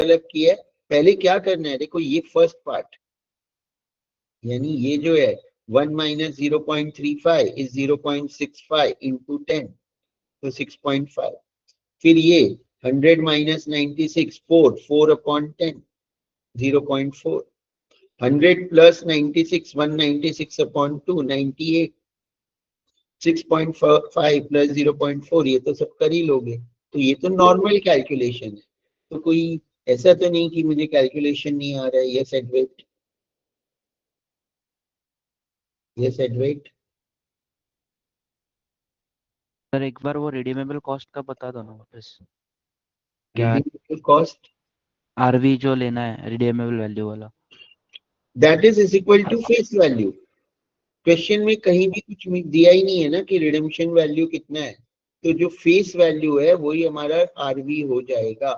अलग किया है। पहले क्या करना है, देखो ये फर्स्ट पार्ट, यानी ये जो है 1 माइनस 0.35 इज 0.65 इंटू 10, तो 6.5। फिर ये 100 minus 96 4 upon 10 0.4। 100 plus 96 196 upon 2 98 6.5 plus 0.4, ये तो सब कर ही लोगे। तो ये तो नॉर्मल कैलकुलेशन है, तो कोई ऐसा तो नहीं कि मुझे कैलकुलेशन नहीं आ रहा है। यस एडवेट, यस एडवेट। सर एक बार वो रिडीमेबल कॉस्ट का बता दो ना वापस। रिडीमेबल कॉस्ट, आरवी जो लेना है रिडीमेबल वैल्यू वाला, that is equal to face value. Question में कहीं भी कुछ दिया ही नहीं है ना कि रिडेम्पशन वैल्यू कितना है, तो जो फेस वैल्यू है वही हमारा आरवी हो जाएगा।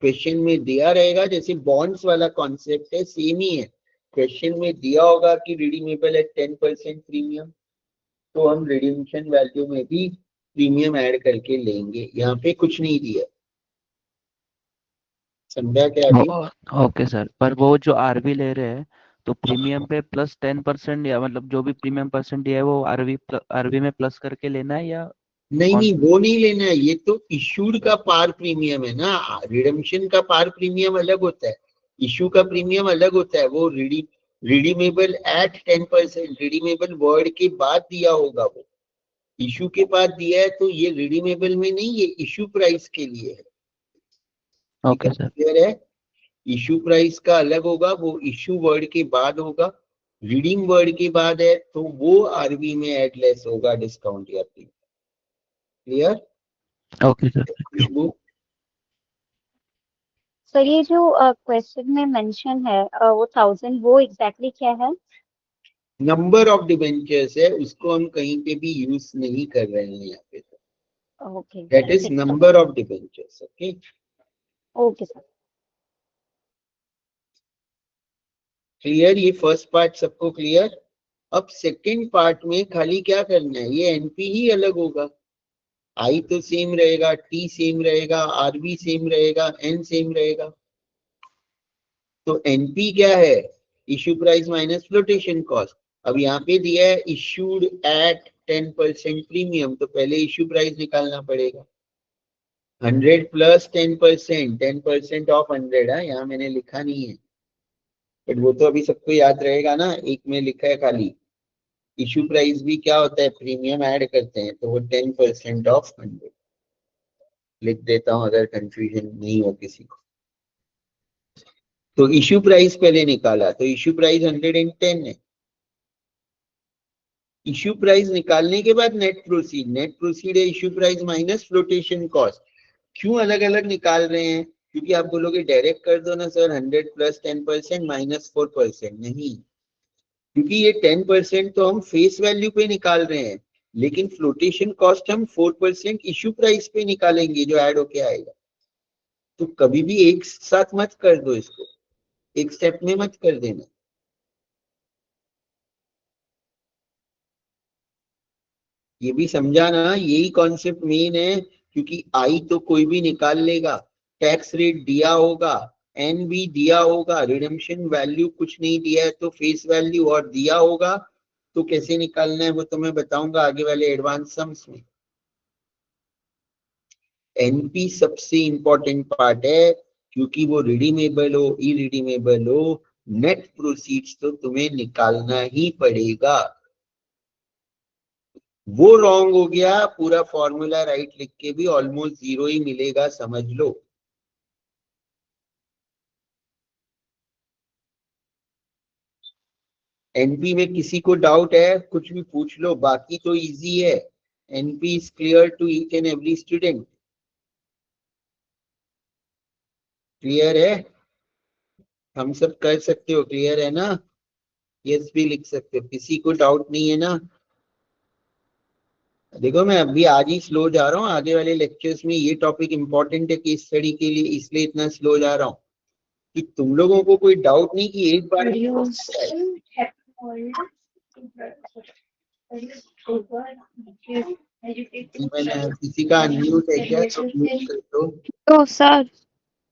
क्वेश्चन में दिया रहेगा, जैसे बॉन्ड्स वाला कॉन्सेप्ट है, सेम ही है। क्वेश्चन में दिया होगा कि रिडीमेबल एट 10% प्रीमियम, तो हम रिडीम्पशन वैल्यू में भी प्रीमियम ऐड करके लेंगे। यहाँ पे कुछ नहीं दिया, समझा क्या अभी? ओके सर, पर वो जो आरवी ले रहे हैं तो प्रीमियम पे प्लस 10% या मतलब जो भी प्रीमियम परसेंट दिया है वो आरवी में प्लस करके लेना है या नहीं कौन नहीं, सा? वो नहीं लेना है, ये तो इशूड का पार प्रीमियम है ना। रिडम्पशन का पार प्रीमियम अलग होता है, इशू का प्रीमियम अलग होता है। वो रिडीमेबल एट 10%, रिडीमेबल वर्ड के बाद दिया होगा, वो इशू के बाद दिया है, तो ये रिडीमेबल में नहीं, ये इशू प्राइस के लिए है। ठीक है, ओके सर। क्लियर है? इशू प्राइस का अलग होगा, वो इशू वर्ड के बाद होगा। रीडिंग वर्ड के बाद है तो वो आरवी में एड लेस होगा, डिस्काउंट या premium. Clear? Okay sir. Khushboo, sir ये जो क्वेश्चन में मेंशन है वो 1000, वो एग्जैक्टली क्या है? नंबर ऑफ डिबेंचर्स है, उसको हम कहीं पे भी यूज नहीं कर रहे हैं यहाँ पे। ओके, दैट इज ठीक है। Number of debentures. Okay, okay sir. Clear? ये फर्स्ट पार्ट सबको क्लियर? अब सेकंड पार्ट में खाली क्या करना है, ये एनपी ही अलग होगा। आई तो सेम रहेगा, टी सेम रहेगा, आरबी सेम रहेगा, एन सेम रहेगा। तो एनपी क्या है, issue price minus flotation cost. अब यहाँ पे दिया है इशूड एट 10% प्रीमियम, तो पहले इशू प्राइस निकालना पड़ेगा। 100 प्लस 10%, 10% ऑफ 100 है, यहाँ मैंने लिखा नहीं है, बट वो तो अभी सबको याद रहेगा ना। एक में लिखा है खाली इशू प्राइस भी क्या होता है, प्रीमियम ऐड करते हैं, तो वो 10% ऑफ 100 लिख देता हूँ अगर कंफ्यूजन नहीं हो किसी को। तो इशू प्राइस पहले निकाला, तो इशू प्राइस 110 है। इशू प्राइस निकालने के बाद नेट प्रोसीड, नेट प्रोसीड है issue price minus flotation cost. क्यों अलग अलग निकाल रहे हैं? क्योंकि आप बोलोगे डायरेक्ट कर दो ना सर, 100 प्लस 10% माइनस 4%, नहीं, क्योंकि ये 10% तो हम फेस वैल्यू पे निकाल रहे हैं, लेकिन फ्लोटेशन कॉस्ट हम 4% इशू प्राइस पे निकालेंगे जो ऐड होके आएगा। तो कभी भी एक साथ मत कर दो इसको, एक स्टेप में मत कर देना। ये भी समझाना, यही कॉन्सेप्ट मेन है, क्योंकि आई तो कोई भी निकाल लेगा, टैक्स रेट दिया होगा, एन भी दिया होगा, रिडेम्पशन वैल्यू कुछ नहीं दिया है तो फेस वैल्यू और दिया होगा, तो कैसे निकालना है वो तो मैं बताऊंगा आगे वाले एडवांस सम्स में। एनपी सबसे इंपॉर्टेंट पार्ट है, क्योंकि वो रिडीमेबल हो इरिडीमेबल हो, नेट प्रोसीड्स तो तुम्हें निकालना ही पड़ेगा। वो रॉन्ग हो गया, पूरा फॉर्मूला राइट लिख के भी ऑलमोस्ट जीरो ही मिलेगा, समझ लो। एनपी में किसी को डाउट है कुछ भी पूछ लो, बाकी तो इजी है। NP is clear to each and every student? Clear है? हम सब कर सकते हो, क्लियर है ना? यस भी लिख सकते हो, किसी को डाउट नहीं है ना? देखो मैं अभी आज ही स्लो जा रहा हूँ, आगे वाले लेक्चर्स में ये टॉपिक इंपॉर्टेंट है केस स्टडी के लिए, इसलिए इतना स्लो जा रहा हूँ कि तुम लोगों को कोई डाउट नहीं कि एक बार मैंने किसी का अनम्यूट है क्या, तो म्यूट कर दो। तो sir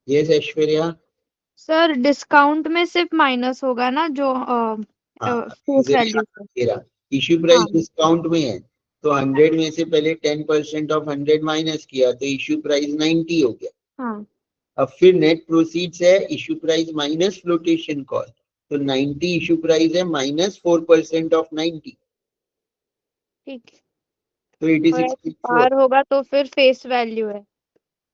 yes Aishwarya. Sir discount में सिर्फ माइनस होगा ना, जो हाँ फेस वैल्यू से। तेरा इश्यू प्राइस हाँ डिस्काउंट में है, तो 100 में से पहले 10% ऑफ 100 माइनस किया तो इश्यू प्राइस 90 हो गया। हाँ अब फिर नेट प्रोसीड्स है issue price minus flotation cost, तो 90 इश्यू प्राइस है माइनस 4% ऑफ 90, ठीक है। तो और एट 86.4। पार होगा तो फिर फेस वैल्यू है।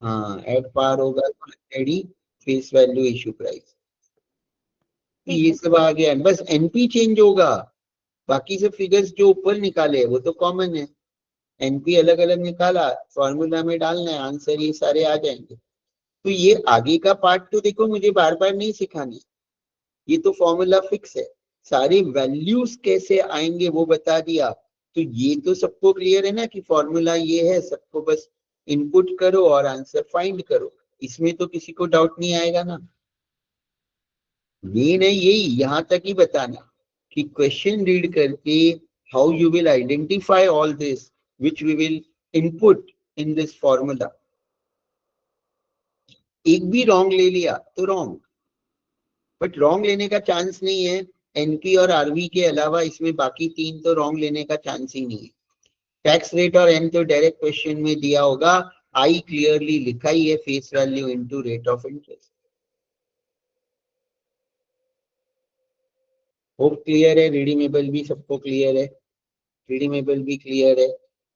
हाँ एट पार होगा तो एडी फेस वैल्यू इश्यू प्राइस। तो ठीक ये है। सब आ गया, बस एनपी चेंज होगा, बाकी सब फिगर्स जो ऊपर निकाले वो तो कॉमन है। एनपी अलग अलग निकाला, फॉर्मूला में डालना है, आंसर ये सारे आ जाएंगे। तो ये आगे का पार्ट तो देखो मुझे बार बार नहीं सिखानी, ये तो फॉर्मूला फिक्स है, सारे वैल्यूज कैसे आएंगे वो बता दिया। तो ये तो सबको क्लियर है ना कि फॉर्मूला ये है, सबको बस इनपुट करो और आंसर फाइंड करो, इसमें तो किसी को डाउट नहीं आएगा ना। मेन है यही, यहां तक ही बताना कि क्वेश्चन रीड करके how you will identify all this which we will input in this formula. एक भी रॉन्ग ले लिया तो रॉन्ग, बट रॉन्ग लेने का चांस नहीं है। एनपी और आरवी के अलावा इसमें बाकी तीन तो रॉन्ग लेने का चांस ही नहीं है। टैक्स रेट और एन तो डायरेक्ट क्वेश्चन में दिया होगा, आई क्लियरली लिखा ही है face value into rate of interest. Hope clear है, रिडीमेबल भी सबको क्लियर है, रिडीमेबल भी क्लियर है।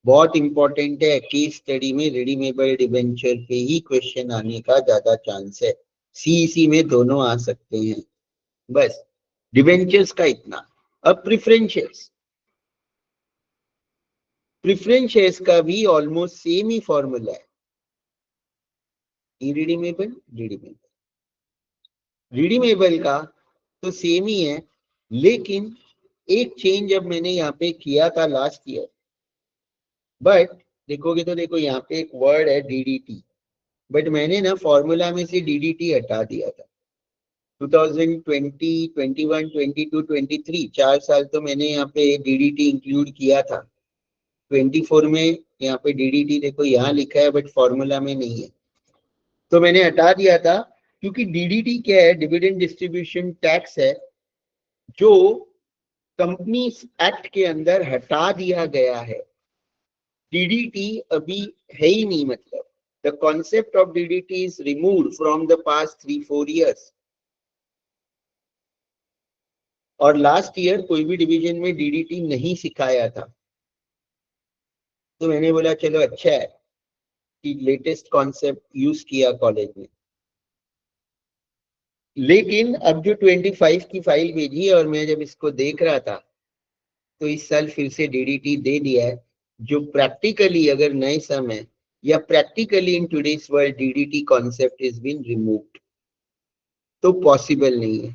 बहुत इंपॉर्टेंट है, केस स्टडी में रिडीमेबल डिबेंचर पे ही क्वेश्चन आने का ज्यादा चांस है, सीईसी में दोनों आ सकते हैं। बस डिबेंचर्स का इतना। अब प्रिफरेंस शेयर्स, प्रिफरेंस शेयर्स का भी ऑलमोस्ट सेम ही फॉर्मूला है, इरिडीमेबल रिडीमेबल। रिडीमेबल का तो सेम ही है, लेकिन एक चेंज अब मैंने यहाँ पे किया था लास्ट ईयर, बट देखोगे तो देखो यहाँ पे एक वर्ड है डीडीटी, बट मैंने ना फॉर्मूला में से डीडीटी हटा दिया था। 2020, 21, 22, 23 4 साल तो मैंने यहाँ पे डीडीटी इंक्लूड किया था। 24 में यहाँ पे डीडीटी देखो यहाँ लिखा है बट फॉर्मूला में नहीं है, तो मैंने हटा दिया था। क्योंकि डीडीटी क्या है, डिविडेंड डिस्ट्रीब्यूशन टैक्स है, जो कंपनी एक्ट के अंदर हटा दिया गया है। डीडीटी अभी है ही नहीं, मतलब the concept of DDT is removed from the past 3-4 years। और लास्ट ईयर कोई भी डिवीजन में डीडीटी नहीं सिखाया था, तो मैंने बोला चलो अच्छा है कि लेटेस्ट कॉन्सेप्ट यूज किया कॉलेज में। लेकिन अब जो 25 की फाइल भेजी है और मैं जब इसको देख रहा था, तो इस साल फिर से डीडीटी दे दिया है, जो प्रैक्टिकली अगर नए समय या practically in today's world DDT concept is been removed, तो पॉसिबल नहीं है।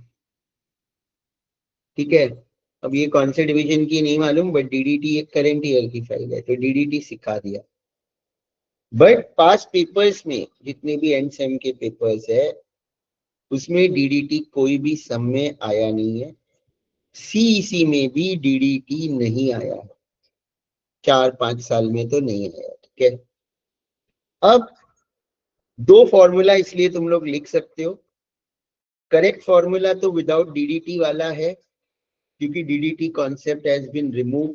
ठीक है, अब ये कौन से डिवीजन की नहीं मालूम, बट डीडीटी एक करंट ईयर की फाइल है तो डीडीटी सिखा दिया। बट पास पेपर्स में जितने भी एंड सेम के पेपर्स है उसमें डीडीटी कोई भी सम में आया नहीं है, सीईसी में भी डीडीटी नहीं आया, 4-5 साल में तो नहीं आया। ठीक है, अब दो फॉर्मूला इसलिए तुम लोग लिख सकते हो। करेक्ट फॉर्मूला तो विदाउट डीडीटी वाला है, क्योंकि DDT concept has been removed,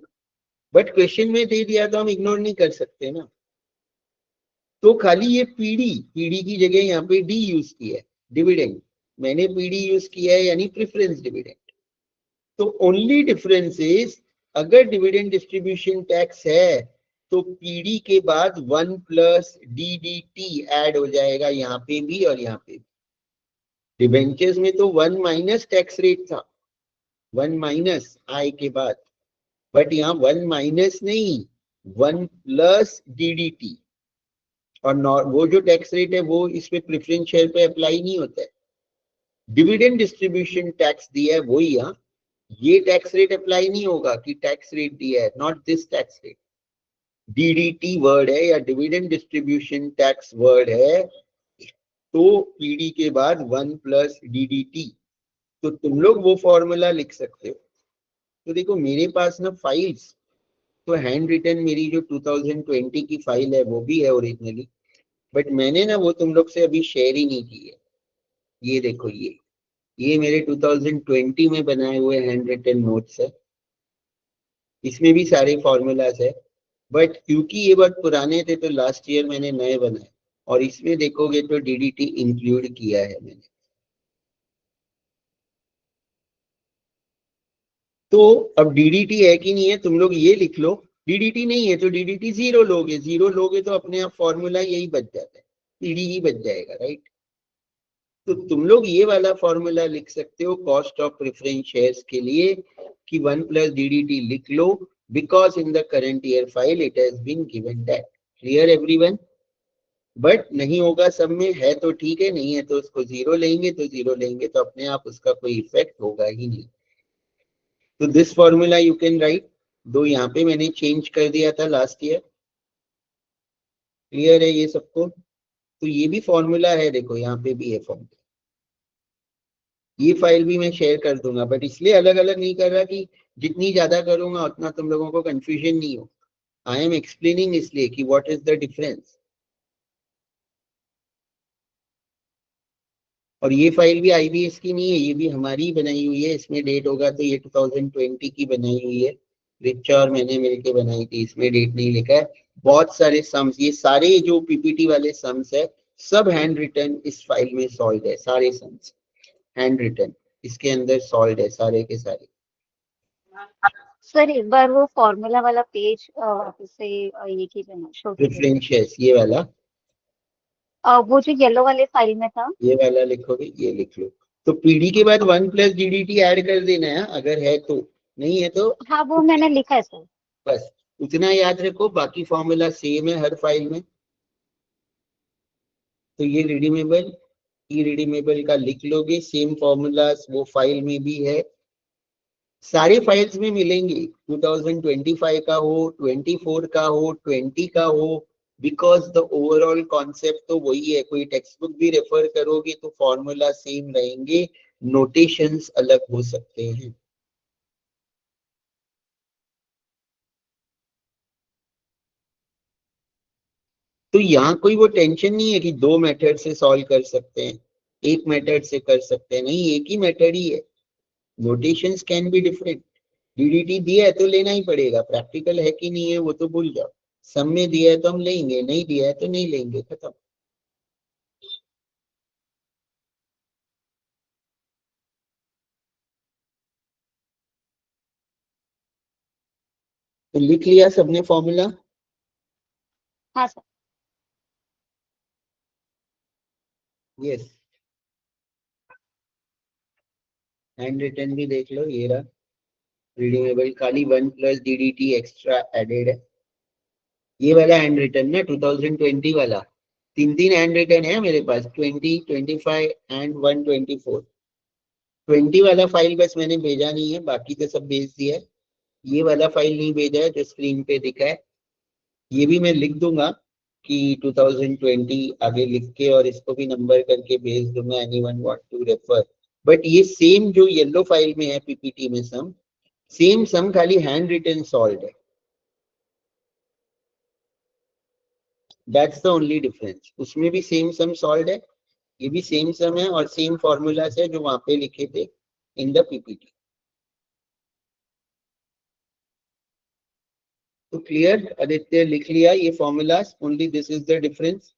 but question में दे दिया तो हम इग्नोर नहीं कर सकते ना। तो खाली ये पीडी, पीडी की जगह यहाँ पे डी यूज किया है, डिविडेंड, मैंने पीडी यूज किया है यानी प्रेफरेंस डिविडेंड। तो ओनली डिफरेंस इज, अगर डिविडेंड डिस्ट्रीब्यूशन टैक्स है तो पीडी के बाद 1 प्लस डीडीटी ऐड हो जाएगा यहाँ पे भी और यहाँ पे भी। डिबेंचर्स में तो 1 माइनस टैक्स रेट था, 1 माइनस आय के बाद, बट यहाँ 1 माइनस नहीं, 1 प्लस डीडीटी। और वो जो टैक्स रेट है वो इसमें प्रेफरेंस शेयर पे अप्लाई नहीं होता है, डिविडेंड डिस्ट्रीब्यूशन टैक्स दिया है वही, यहाँ ये टैक्स रेट अप्लाई नहीं होगा कि टैक्स रेट दिया है, not this tax rate. DDT word है या डिविडेंड डिस्ट्रीब्यूशन टैक्स वर्ड है, तो पीडी के बाद 1 प्लस डीडीटी, तो तुम लोग वो फॉर्मूला लिख सकते हो। तो देखो मेरे पास ना फाइल्स तो हैंड रिटन, मेरी जो 2020 की फाइल है वो भी है ओरिजिनली, बट मैंने ना वो तुम लोग से अभी शेयर ही नहीं की है। ये देखो, ये मेरे 2020 में बनाए हुए हैंड रिटन नोट्स है, इसमें भी सारे फॉर्मूलाज है। बट क्योंकि ये बहुत पुराने थे तो लास्ट ईयर मैंने नए बनाए, और इसमें देखोगे तो डीडीटी इंक्लूड किया है मैंने। तो अब डीडीटी है कि नहीं है तुम लोग ये लिख लो, डीडीटी नहीं है तो डीडीटी जीरो लोगे, जीरो लोगे तो अपने आप फॉर्मूला यही बच जाता है, पीडी ही बच जाएगा, राइट। तो तुम लोग ये वाला फॉर्मूला लिख सकते हो कॉस्ट ऑफ प्रेफरेंस शेयर्स के लिए कि 1 प्लस डीडीटी लिख लो, because in the current year file it has been given that. Clear everyone? But नहीं होगा सब में, है तो ठीक है, नहीं है तो उसको जीरो लेंगे, तो जीरो लेंगे तो अपने आप उसका कोई इफेक्ट होगा ही नहीं। तो this formula you can write, दो यहाँ पे मैंने चेंज कर दिया था लास्ट ईयर। क्लियर है ये सबको? तो ये भी फॉर्मूला है, देखो यहाँ पे भी है फॉर्मूला। ये फाइल भी मैं शेयर कर दूंगा, बट इसलिए अलग अलग नहीं कर रहा कि जितनी ज्यादा करूंगा उतना तुम लोगों को कंफ्यूजन नहीं हो। आई एम एक्सप्लेनिंग इसलिए कि व्हाट इज द डिफरेंस। और ये फाइल भी आईबीएस की नहीं है, ये भी हमारी बनाई हुई है, इसमें डेट होगा तो ये 2020 की बनाई हुई है, रिचा और मैंने मिलके बनाई थी, इसमें डेट नहीं लिखा है। बहुत सारे सम्स, ये सारे जो पीपीटी वाले सम्स है सब हैंड रिटन इस फाइल में सॉल्व है, सारे सम्स हैंड रिटन इसके अंदर सॉल्व है सारे के सारे। सर एक बार वो फॉर्मूला वाला पेज वापस से ये कीजिए ना, शो कीजिए। प्रेफरेंस शेयर्स ये वाला, वो जो येलो वाले फाइल में था। ये वाला लिखोगे, ये लिख लो। तो पीडी के बाद 1 प्लस डीडीटी ऐड कर देना है अगर है तो, नहीं है तो हाँ वो मैंने लिखा है सर। बस उतना याद रखो, बाकी फॉर्मूला सेम है हर फाइल में। तो ये रिडीमेबल, ई रिडीमेबल का लिख लोगे, सेम फॉर्मूलाज वो फाइल में भी है, सारे फाइल्स में मिलेंगे, 2025 का हो, 24 का हो, 20 का हो, बिकॉज द ओवरऑल कॉन्सेप्ट तो वही है। कोई टेक्स्ट बुक भी रेफर करोगे तो फॉर्मूला सेम रहेंगे, नोटेशंस अलग हो सकते हैं। तो यहाँ कोई वो टेंशन नहीं है कि दो मेथड से सॉल्व कर सकते हैं, एक मेथड से कर सकते हैं, नहीं, एक ही मेथड ही है। Notations can be different. DDT दिया है तो लेना ही पड़ेगा, प्रैक्टिकल है कि नहीं है वो तो भूल जाओ। सब में दिया है तो हम लेंगे, नहीं दिया है तो नहीं लेंगे, खत्म। तो लिख लिया सबने फॉर्मूला? हाँ सर। यस, हैंड रिटन भी देख लो, ये रहा रिडीमेबल, खाली 1 प्लस डीडीटी एक्स्ट्रा एडेड है। ये वाला हैंड रिटन ना 2020 वाला, तीन तीन हैंड रिटन है मेरे पास, 20, 25 एंड 124। 20 वाला फाइल बस मैंने भेजा नहीं है, बाकी तो सब भेज दिया है। ये वाला फाइल नहीं भेजा है जो स्क्रीन पे दिखा है, ये भी मैं लिख दूंगा कि 2020 आगे लिख के, और इसको भी नंबर करके भेज दूंगा, anyone want to refer. But ये सेम जो येलो फाइल में है पीपीटी में सम, सेम सम, खाली हैंड रिटन सॉल्व है, दैट्स द ओनली डिफरेंस। उसमें भी सेम सम सॉल्व है, ये भी सेम सम है, और सेम फॉर्मूला है जो वहां पे लिखे थे इन द पीपीटी। तो क्लियर आदित्य, लिख लिया ये formulas, only this is the difference.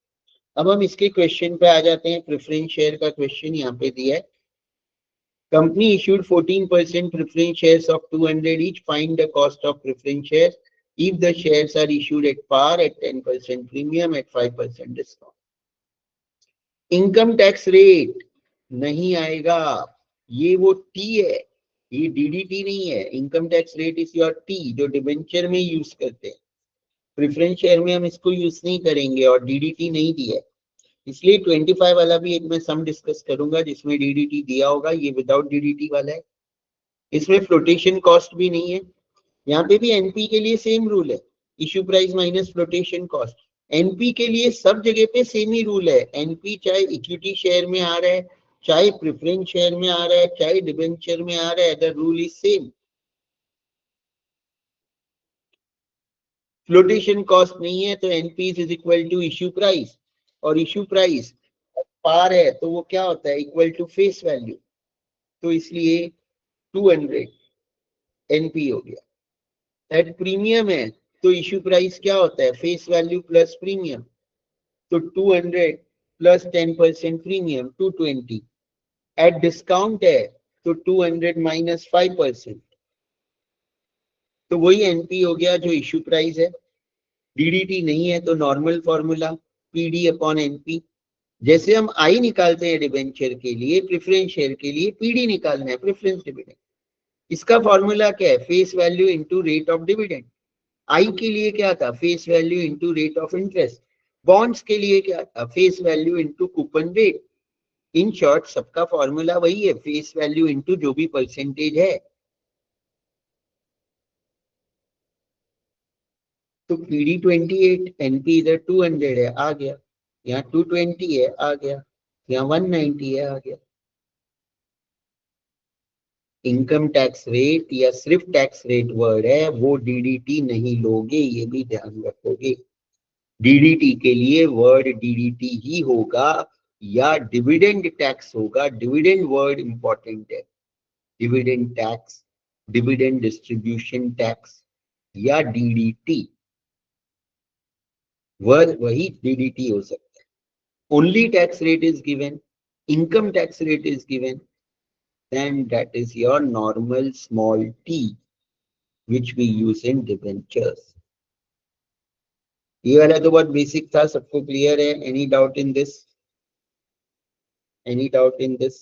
अब हम इसके क्वेश्चन पे आ जाते हैं। प्रेफरेंस शेयर का क्वेश्चन यहाँ पे दिया है, company issued 14% preference shares of 200 each, find the cost of preference shares if the shares are issued at par at 10% premium at 5% discount। Income tax rate नहीं आएगा, ये वो टी है, ये डीडीटी नहीं है। Income tax rate is your T जो debenture में यूज करते हैं, प्रेफरेंस शेयर में हम इसको यूज नहीं करेंगे, और डीडीटी नहीं दिया है, इसलिए 25 वाला भी एक मैं सम डिस्कस करूंगा जिसमें डीडीटी दिया होगा, ये विदाउट डीडीटी वाला है। इसमें फ्लोटेशन कॉस्ट भी नहीं है, यहाँ पे भी एनपी के लिए सेम रूल है, issue price minus flotation cost. NP के लिए सब जगह पे सेम ही रूल है, एनपी चाहे इक्विटी शेयर में आ रहा है, चाहे प्रेफरेंस शेयर में आ रहा है, चाहे डिबेंचर में आ रहा है, the rule is same. Flotation cost नहीं है तो NP is equal to issue price, और इशू प्राइस पार है तो वो क्या होता है, इक्वल टू फेस वैल्यू, तो इसलिए 200 एनपी हो गया। एट प्रीमियम है तो इशू प्राइस क्या होता है, फेस वैल्यू प्लस प्रीमियम, तो 200 प्लस 10% प्रीमियम 220। एट डिस्काउंट है तो 200 माइनस 5%, तो वही एनपी हो गया जो इशू प्राइस है। डीडीटी नहीं है तो normal formula PD upon NP. जैसे हम आई निकालते हैं डिबेंचर के लिए, प्रेफरेंस शेयर के लिए पीडी निकालना है, प्रेफरेंस डिविडेंड। इसका फॉर्मूला क्या है, face value into rate of dividend. I के लिए क्या था, face value into rate of interest. Bonds के लिए क्या था, face value into coupon rate. In short सबका फॉर्मूला वही है, फेस वैल्यू इनटू जो भी परसेंटेज है। तो पीडी 28, एनपी इधर 200 है आ गया, यहाँ 220 है आ गया, यहाँ 190 है आ गया। इनकम टैक्स रेट या सिर्फ टैक्स रेट वर्ड है, वो डीडीटी नहीं लोगे, ये भी ध्यान रखोगे। डीडीटी के लिए वर्ड डीडीटी ही होगा या डिविडेंड टैक्स होगा। डिविडेंड वर्ड इंपॉर्टेंट है, dividend tax, dividend distribution tax या डीडीटी, वर्ड वही डीडीटी हो सकता है। Only tax rate is given, income tax rate is given, then that is your normal small t which we use in debentures. ये वाला तो बहुत बेसिक था, सबको क्लियर है? Any doubt in this, any doubt in this?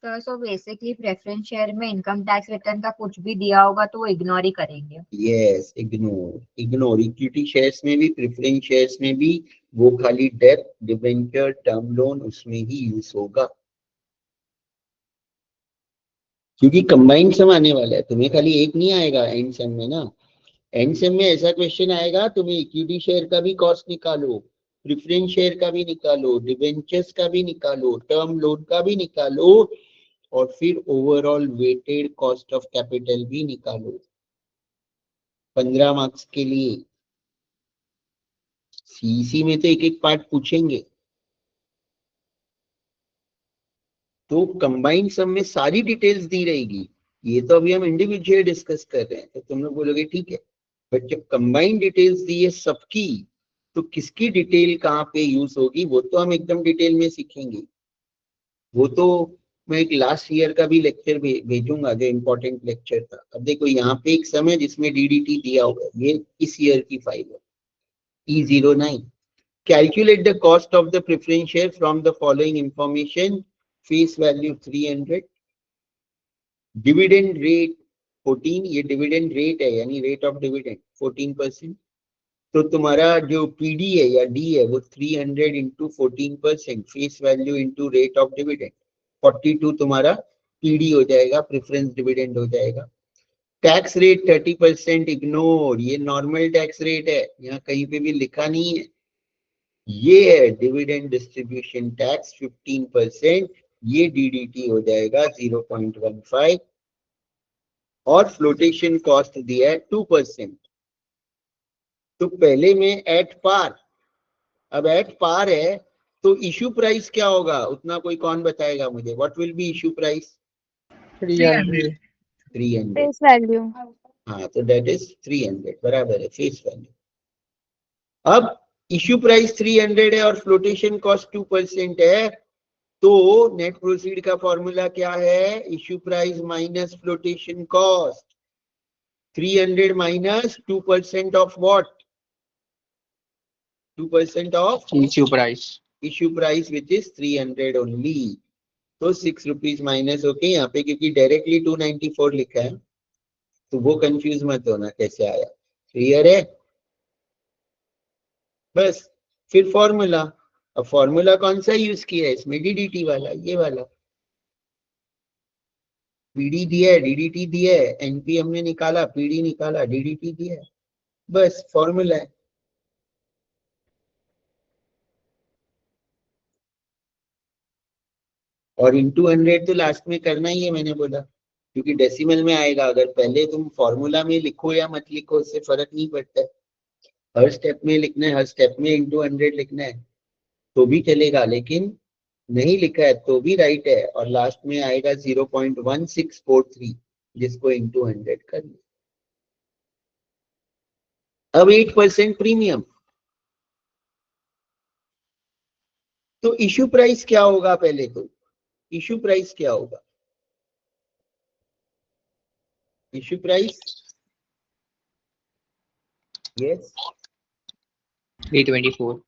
Sir so basically preference share में income tax return का कुछ भी दिया होगा तो वो इग्नोर ही करेंगे। यस, इग्नोर इक्विटी शेयर्स में भी, प्रेफरेंस शेयर्स में भी, वो खाली डेट, डिबेंचर, टर्म लोन उसमें ही यूज होगा, क्योंकि कंबाइंड सम आने वाला है। तुम्हें खाली एक नहीं आएगा एंड सम में ना, एंड सम में ऐसा क्वेश्चन आएगा, तुम्हें इक्विटी शेयर का भी कॉस्ट निकालो, प्रेफरेंस शेयर का भी निकालो, डिबेंचर्स का भी निकालो, टर्म लोन का भी निकालो, और फिर overall weighted cost of capital भी निकालो 15 मार्क्स के लिए। सीसी में तो एक एक पार्ट पूछेंगे, तो कंबाइंड सम में सारी डिटेल्स दी रहेगी। ये तो अभी हम इंडिविजुअल डिस्कस कर रहे हैं, तो तुम लोग बोलोगे ठीक है, बट जब कंबाइंड डिटेल्स दी है सबकी, तो किसकी डिटेल कहाँ पे यूज होगी वो तो हम एकदम डिटेल में सीखेंगे। वो तो मैं एक लास्ट ईयर का भी लेक्चर भेजूंगा जो इम्पोर्टेंट लेक्चर था। अब देखो यहाँ पे एक समय जिसमें डीडीटी दिया हुआ है, ये इस ईयर की फाइल है E09। Calculate the cost of the preference share from the following information: face value 300, dividend rate 14, ये dividend rate है यानी rate of dividend 14%। तो तुम्हारा जो पीडी है या डी है वो 300 into 14%, face value into rate of dividend 42 तुम्हारा पीडी हो जाएगा, प्रेफरेंस डिविडेंड हो जाएगा। टैक्स रेट 30% इग्नोर, ये नॉर्मल टैक्स रेट है, यहाँ कहीं पे भी लिखा नहीं है। ये है डिविडेंड डिस्ट्रीब्यूशन टैक्स 15%, ये डीडीटी हो जाएगा 0.15, और फ्लोटेशन कॉस्ट दिया है 2%। तो पहले में एट पार, अब एट पार है तो इशू प्राइस क्या होगा उतना कोई कौन बताएगा मुझे? What will be issue price? 300 300। Face value. हाँ, तो दैट इज 300, बराबर है फेस वैल्यू। अब इशू प्राइस 300 है और फ्लोटेशन कॉस्ट 2% है, तो नेट प्रोसीड का फॉर्मूला क्या है, issue price minus flotation cost. 300 minus 2% of what, 2% of issue price which is 300 only. तो 6 रुपीज माइनस होके यहाँ पे, क्योंकि डायरेक्टली 294 लिखा है तो वो कंफ्यूज मत होना कैसे आया। क्लियर है? बस फिर फॉर्मूला, अब फॉर्मूला कौन सा यूज किया है इसमें, डीडीटी वाला, ये वाला। पीडी दिया है, डीडीटी दिया है, एनपी हमने निकाला, पीडी निकाला, डीडीटी दिया है, बस फॉर्मूला है। और इंटू 100 तो लास्ट में करना ही है, मैंने बोला, क्योंकि डेसिमल में आएगा। अगर पहले तुम फॉर्मूला में लिखो या मत लिखो उससे फर्क नहीं पड़ता है, हर स्टेप में लिखना है, हर स्टेप में इंटू 100 लिखना है। तो भी चलेगा, लेकिन नहीं लिखा है तो भी राइट है, और लास्ट में आएगा 0.1643 जिसको इंटू 100 करना। अब 8% प्रीमियम, तो इश्यू प्राइस क्या होगा? पहले तो इश्यू प्राइस क्या होगा? Issue price yes 324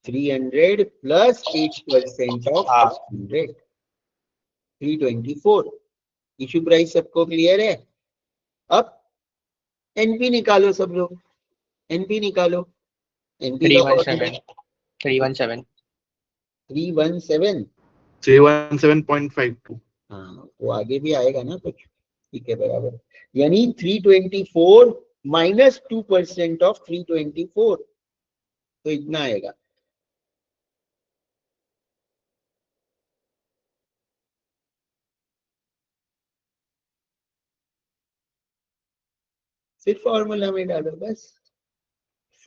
300 plus 8% of 100 324। Issue price सबको क्लियर है? अब एनपी निकालो सब लोग, एनपी निकालो। एनपी का 317 317 317 317.52। हाँ, वो आगे भी आएगा ना कुछ, ठीक है बराबर, यानी 324 माइनस 2% ऑफ 324, तो इतना आएगा। सिर्फ फॉर्मूला में डालो बस,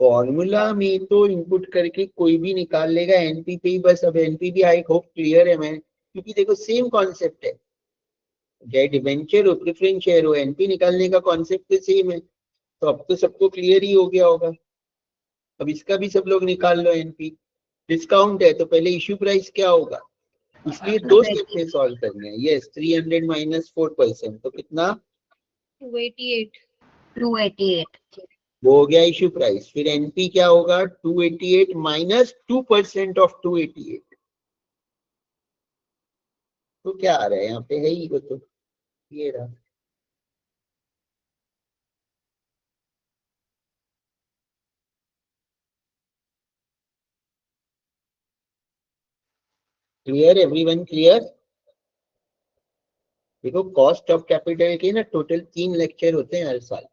फॉर्मूला में तो इनपुट करके कोई भी निकाल लेगा एनपी पे ही बस। अब एनपी भी आई होप क्लियर है मैं, क्योंकि देखो सेम कॉन्सेप्ट है, चाहे डिबेंचर हो प्रेफरेंस शेयर हो, एनपी निकालने का कॉन्सेप्ट तो सेम है। तो अब तो सबको क्लियर ही हो गया होगा। अब इसका भी सब लोग निकाल लो एनपी। डिस्काउंट है तो पहले इश्यू प्राइस क्या होगा, इसलिए दो स्टेप से सॉल्व करने हैं। यस 300 माइनस 4% तो कितना? 288 वो हो गया इश्यू प्राइस। फिर एनपी क्या होगा? 288 माइनस 2% ऑफ 288, तो क्या आ रहा है यहाँ पे? है ही वो तो, ये रहा। क्लियर? Everyone clear? देखो कॉस्ट ऑफ कैपिटल के ना टोटल 3 लेक्चर होते हैं हर साल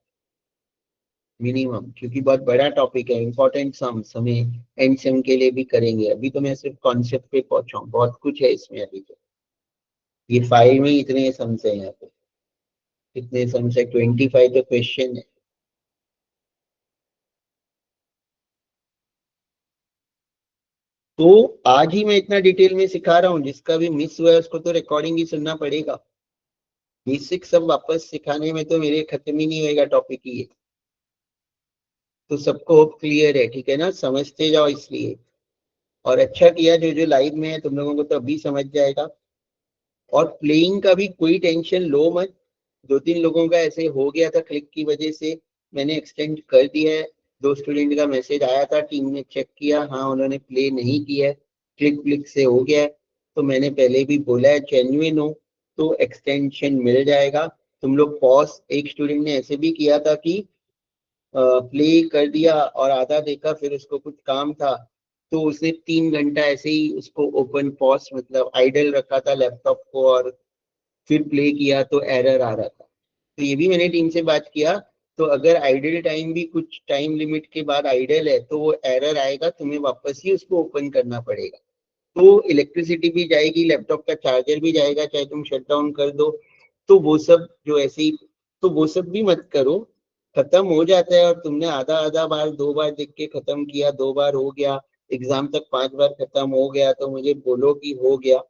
मिनिमम, क्योंकि बहुत बड़ा टॉपिक है, इंपॉर्टेंट सम्स हमें एंड सेम के लिए भी करेंगे। अभी तो मैं सिर्फ कॉन्सेप्ट पे पहुंचा हूँ, बहुत कुछ है इसमें अभी तो। ये फाइल में इतने सम्स है, यहाँ पे कितने सम्स है? 25 तो क्वेश्चन है। तो आज ही मैं इतना डिटेल में सिखा रहा हूँ, जिसका भी मिस हुआ है उसको तो रिकॉर्डिंग ही सुनना पड़ेगा। बेसिक सब वापस सिखाने में तो मेरे खत्म ही नहीं होगा टॉपिक ही है। तो सबको होप क्लियर है, ठीक है ना? समझते जाओ इसलिए। और अच्छा किया जो जो लाइव में है, तुम लोगों को तो अभी समझ जाएगा। और प्लेइंग का भी कोई टेंशन लो मत। 2-3 लोगों का ऐसे हो गया था क्लिक की वजह से, मैंने एक्सटेंड कर दिया है। 2 स्टूडेंट का मैसेज आया था, टीम ने चेक किया, हाँ उन्होंने प्ले नहीं किया है, क्लिक क्लिक से हो गया है। तो मैंने पहले भी बोला है, जेन्युइन हो तो एक्सटेंशन मिल जाएगा। तुम लोग पॉज, एक स्टूडेंट ने ऐसे भी किया था कि प्ले कर दिया और आधा देखा, फिर उसको कुछ काम था तो उसने 3 घंटा ऐसे ही उसको ओपन पॉज मतलब आइडल रखा था लैपटॉप को, और फिर प्ले किया तो एरर आ रहा था। तो ये भी मैंने टीम से बात किया, तो अगर आइडल टाइम भी कुछ टाइम लिमिट के बाद आइडल है तो वो एरर आएगा, तुम्हें वापस ही उसको ओपन करना पड़ेगा। तो इलेक्ट्रिसिटी भी जाएगी, लैपटॉप का चार्जर भी जाएगा, चाहे तुम शट डाउन कर दो। तो वो सब जो ऐसे ही, तो वो सब भी मत करो। खत्म हो जाता है और तुमने आधा आधा बार 2 बार देख के खत्म किया, 2 बार हो गया, एग्जाम तक 5 बार खत्म हो गया, तो मुझे बोलो कि हो गया।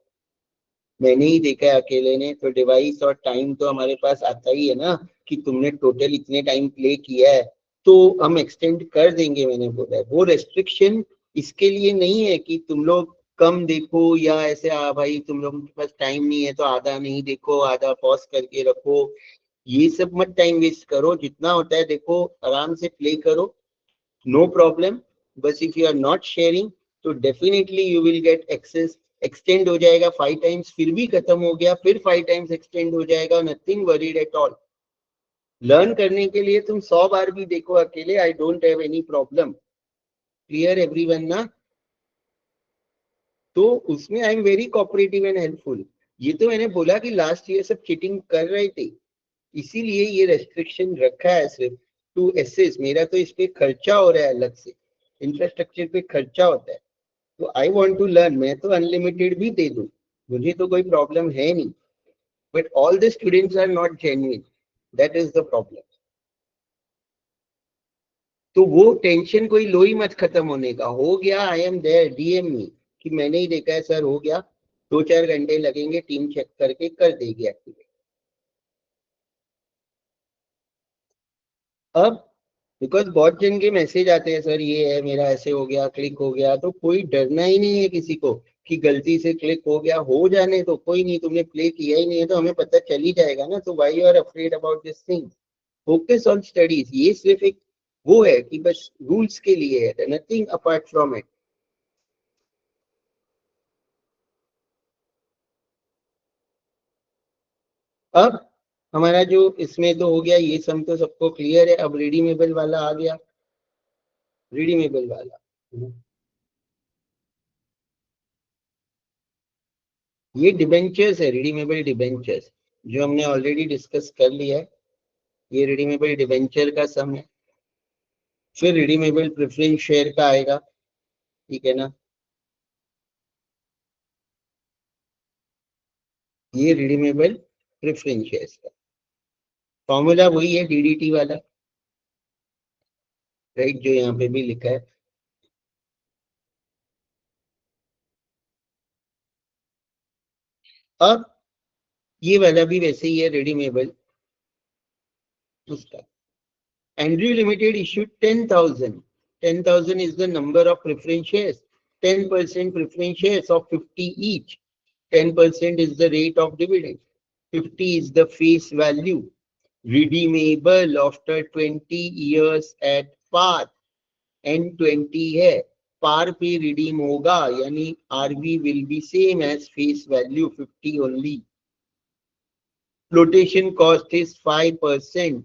मैंने ही देखा है अकेले ने, तो डिवाइस और टाइम तो हमारे पास आता ही है ना, कि तुमने टोटल इतने टाइम प्ले किया है तो हम एक्सटेंड कर देंगे। मैंने बोला है वो रेस्ट्रिक्शन इसके लिए नहीं है कि तुम लोग कम देखो, या ऐसे भाई तुम लोगों के पास टाइम नहीं है तो आधा नहीं देखो, आधा पॉज करके रखो। ये सब मत टाइम वेस्ट करो, जितना होता है देखो आराम से प्ले करो, नो प्रॉब्लम। बस if you are not sharing तो definitely you will get access. Extend हो जाएगा 5 टाइम्स, फिर भी खत्म हो गया, फिर 5 टाइम्स एक्सटेंड हो जाएगा, nothing worried at all. Learn करने के लिए तुम 100 बार भी देखो अकेले, I don't have any problem. Clear everyone ना? तो उसमें I am very cooperative and helpful. ये तो मैंने बोला कि लास्ट ईयर सब चीटिंग कर रहे थे, इसीलिए ये रेस्ट्रिक्शन रखा है सिर्फ टू एसेस। मेरा तो इस पे खर्चा हो रहा है अलग से, इंफ्रास्ट्रक्चर पे खर्चा होता है। तो आई वांट टू लर्न, मैं तो अनलिमिटेड भी दे दूं, मुझे तो कोई प्रॉब्लम है नहीं, but all the students are not genuine, that is the problem. तो वो टेंशन कोई लो ही मत खत्म होने का, हो गया I am there DM me कि मैंने ही देखा है सर हो गया, 2-4 घंटे लगेंगे, टीम चेक करके कर देगी एक्टिवेट। अब बिकॉज बहुत जन के मैसेज आते हैं सर ये है मेरा ऐसे हो गया, क्लिक हो गया, तो कोई डरना ही नहीं है किसी को कि गलती से क्लिक हो गया, हो जाने तो कोई नहीं, तुमने प्ले किया ही नहीं है तो हमें पता चल ही जाएगा ना, तो why you are afraid about this thing, focus on studies. ये सिर्फ एक वो है कि बस रूल्स के लिए है, नथिंग अपार्ट फ्रॉम इट। अब हमारा जो इसमें तो हो गया, ये सम तो सबको क्लियर है। अब रिडीमेबल वाला आ गया, रिडीमेबल वाला ये डिबेंचर्स है, रिडीमेबल डिबेंचर्स जो हमने ऑलरेडी डिस्कस कर लिया है। ये रिडीमेबल डिबेंचर का सम है। फिर रिडीमेबल प्रेफरेंस शेयर का आएगा, ठीक है ना। ये रिडीमेबल प्रेफरेंस शेयर का फॉर्मूला वही है डीडीटी वाला, राइट, जो यहाँ पे भी लिखा है। अब ये वाला भी वैसे ही है रिडीमेबल उसका। Andrew Limited issued 10,000. 10,000 is the number of preference shares. 10% preference shares of 50 each. 10% is the rate of dividend. 50 is the face value. Redeemable after 20 years at par. N20 है, par पे redeem होगा, यानी RV will be same as face value 50 only. Flotation cost is 5%.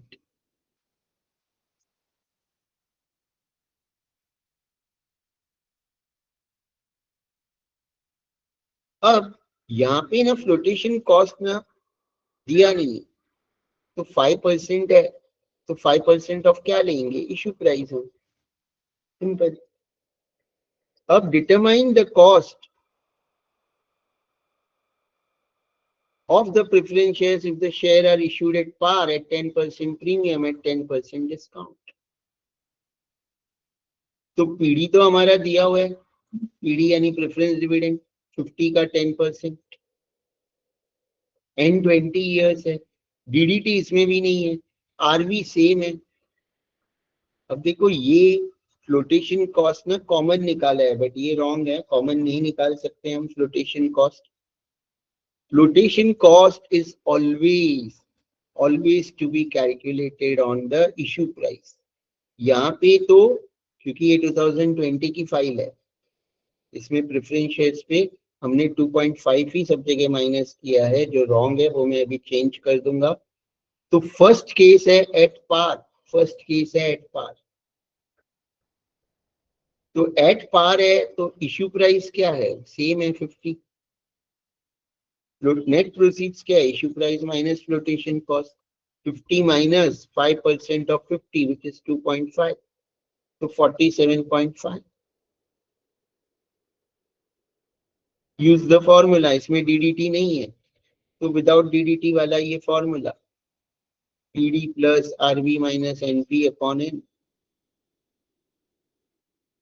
अब यहाँ पे ना flotation cost ना दिया नहीं, तो 5% है, तो 5% ऑफ क्या लेंगे, इशू प्राइस हो, सिंपल। अब determine the cost of the preference shares if the share are issued at par at 10% premium at 10% discount. तो पीडी तो हमारा दिया हुआ है, पीडी यानी प्रेफरेंस डिविडेंड 50 का 10%, N20 ईयर्स है, डीडीटी इसमें भी नहीं है, आरवी सेम है। अब देखो ये फ्लोटेशन कॉस्ट ना कॉमन निकाला है, बट ये रॉन्ग है, कॉमन नहीं निकाल सकते हम flotation cost. Flotation cost is always to be calculated on the issue price. यहाँ पे तो क्योंकि ये 2020 की फाइल है, इसमें प्रेफरेंस शेयर्स पे हमने 2.5 ही सब जगह माइनस किया है, जो रॉन्ग है वो मैं अभी चेंज कर दूंगा। तो फर्स्ट केस है एट पार, फर्स्ट केस है एट पार, तो एट पार है तो इशू प्राइस क्या है, सेम है 50। नेट प्रोसीड्स क्या है, issue price minus flotation cost, 50 minus 5% of 50 which is 2.5, तो 47.5। यूज द फॉर्मूला, इसमें डीडीटी नहीं है तो विदाउट डीडीटी वाला ये formula PD plus RV minus NP upon N.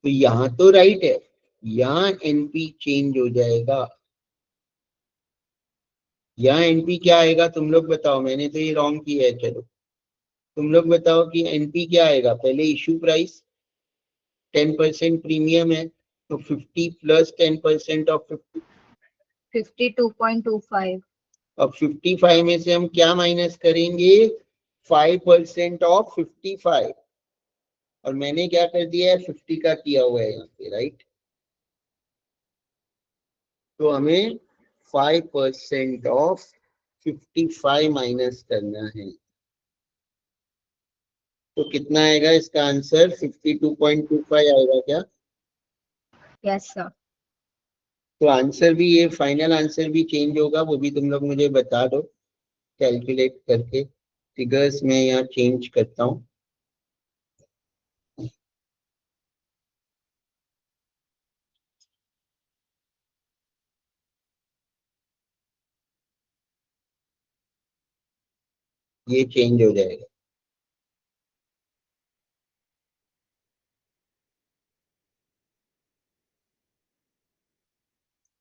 तो यहां तो राइट है, यहाँ एनपी चेंज हो जाएगा, यहाँ एनपी क्या आएगा तुम लोग बताओ, मैंने तो ये रॉन्ग किया है, चलो तुम लोग बताओ कि एनपी क्या आएगा। पहले इशू प्राइस 10% प्रीमियम है, तो 50 प्लस 10% ऑफ 50, 52.25। अब 55 में से हम क्या माइनस करेंगे, 5% ऑफ 55, और मैंने क्या कर दिया है 50 का किया हुआ है यहाँ पे, राइट। तो हमें 5% ऑफ 55 माइनस करना है, तो कितना आएगा इसका आंसर, 52.25 आएगा क्या। Yes sir. तो आंसर भी, ये फाइनल आंसर भी चेंज होगा, वो भी तुम लोग मुझे बता दो कैलकुलेट करके। फिगर्स में यहाँ चेंज करता हूँ, ये चेंज हो जाएगा।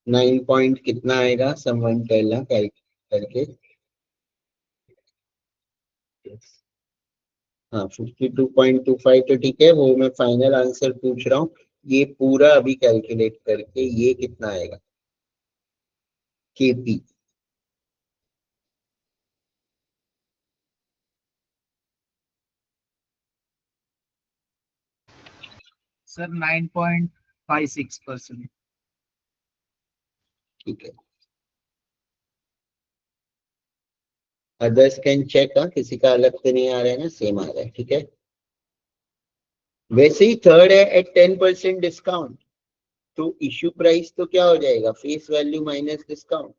9 पॉइंट कितना आएगा, समवन टेल करके। हाँ 52.25 तो ठीक है, वो मैं फाइनल आंसर पूछ रहा हूँ। ये पूरा अभी कैलकुलेट करके ये कितना आएगा केपी। सर 9.56%। ठीक है, अदर्स कैन चेक। हाँ, किसी का अलग तो नहीं आ रहा है ना, सेम आ रहा है, ठीक है। वैसे ही थर्ड है एट 10% डिस्काउंट, तो इश्यू प्राइस तो क्या हो जाएगा, face value minus discount,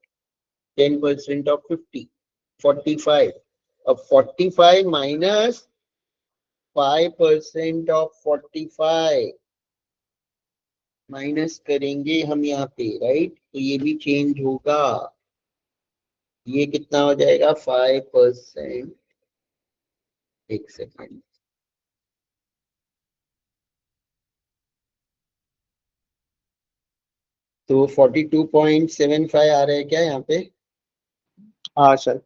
10% of 50, 45। अब 45 माइनस 5% ऑफ 45 माइनस करेंगे हम यहाँ पे, राइट, तो ये भी चेंज होगा। ये कितना हो जाएगा 5%। एक सेकेंड, तो 42.75 आ रहा है क्या यहाँ पे। हाँ सर।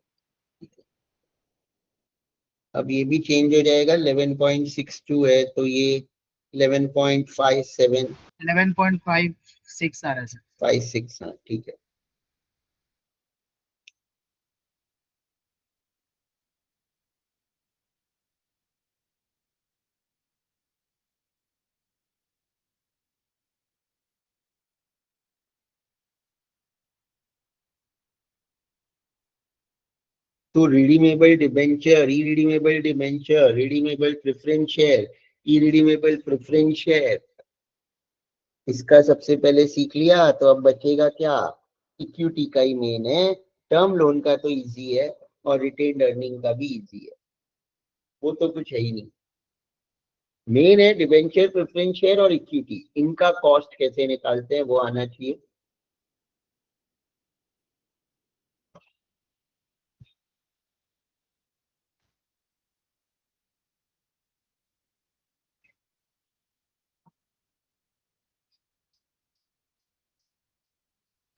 अब ये भी चेंज हो जाएगा, 11.62 है तो ये 11.57 11.56 आ रहा है सर। 56। हाँ ठीक है। तो redeemable debenture, irredeemable debenture, redeemable preference share, irredeemable preference share, इसका सबसे पहले सीख लिया। तो अब बचेगा क्या, इक्विटी का ही मेन है। टर्म लोन का तो इजी है और रिटेन्ड अर्निंग का भी इजी है, वो तो कुछ है ही नहीं। मेन है डिबेंचर, प्रेफरेंस शेयर और इक्विटी, इनका कॉस्ट कैसे निकालते हैं वो आना चाहिए।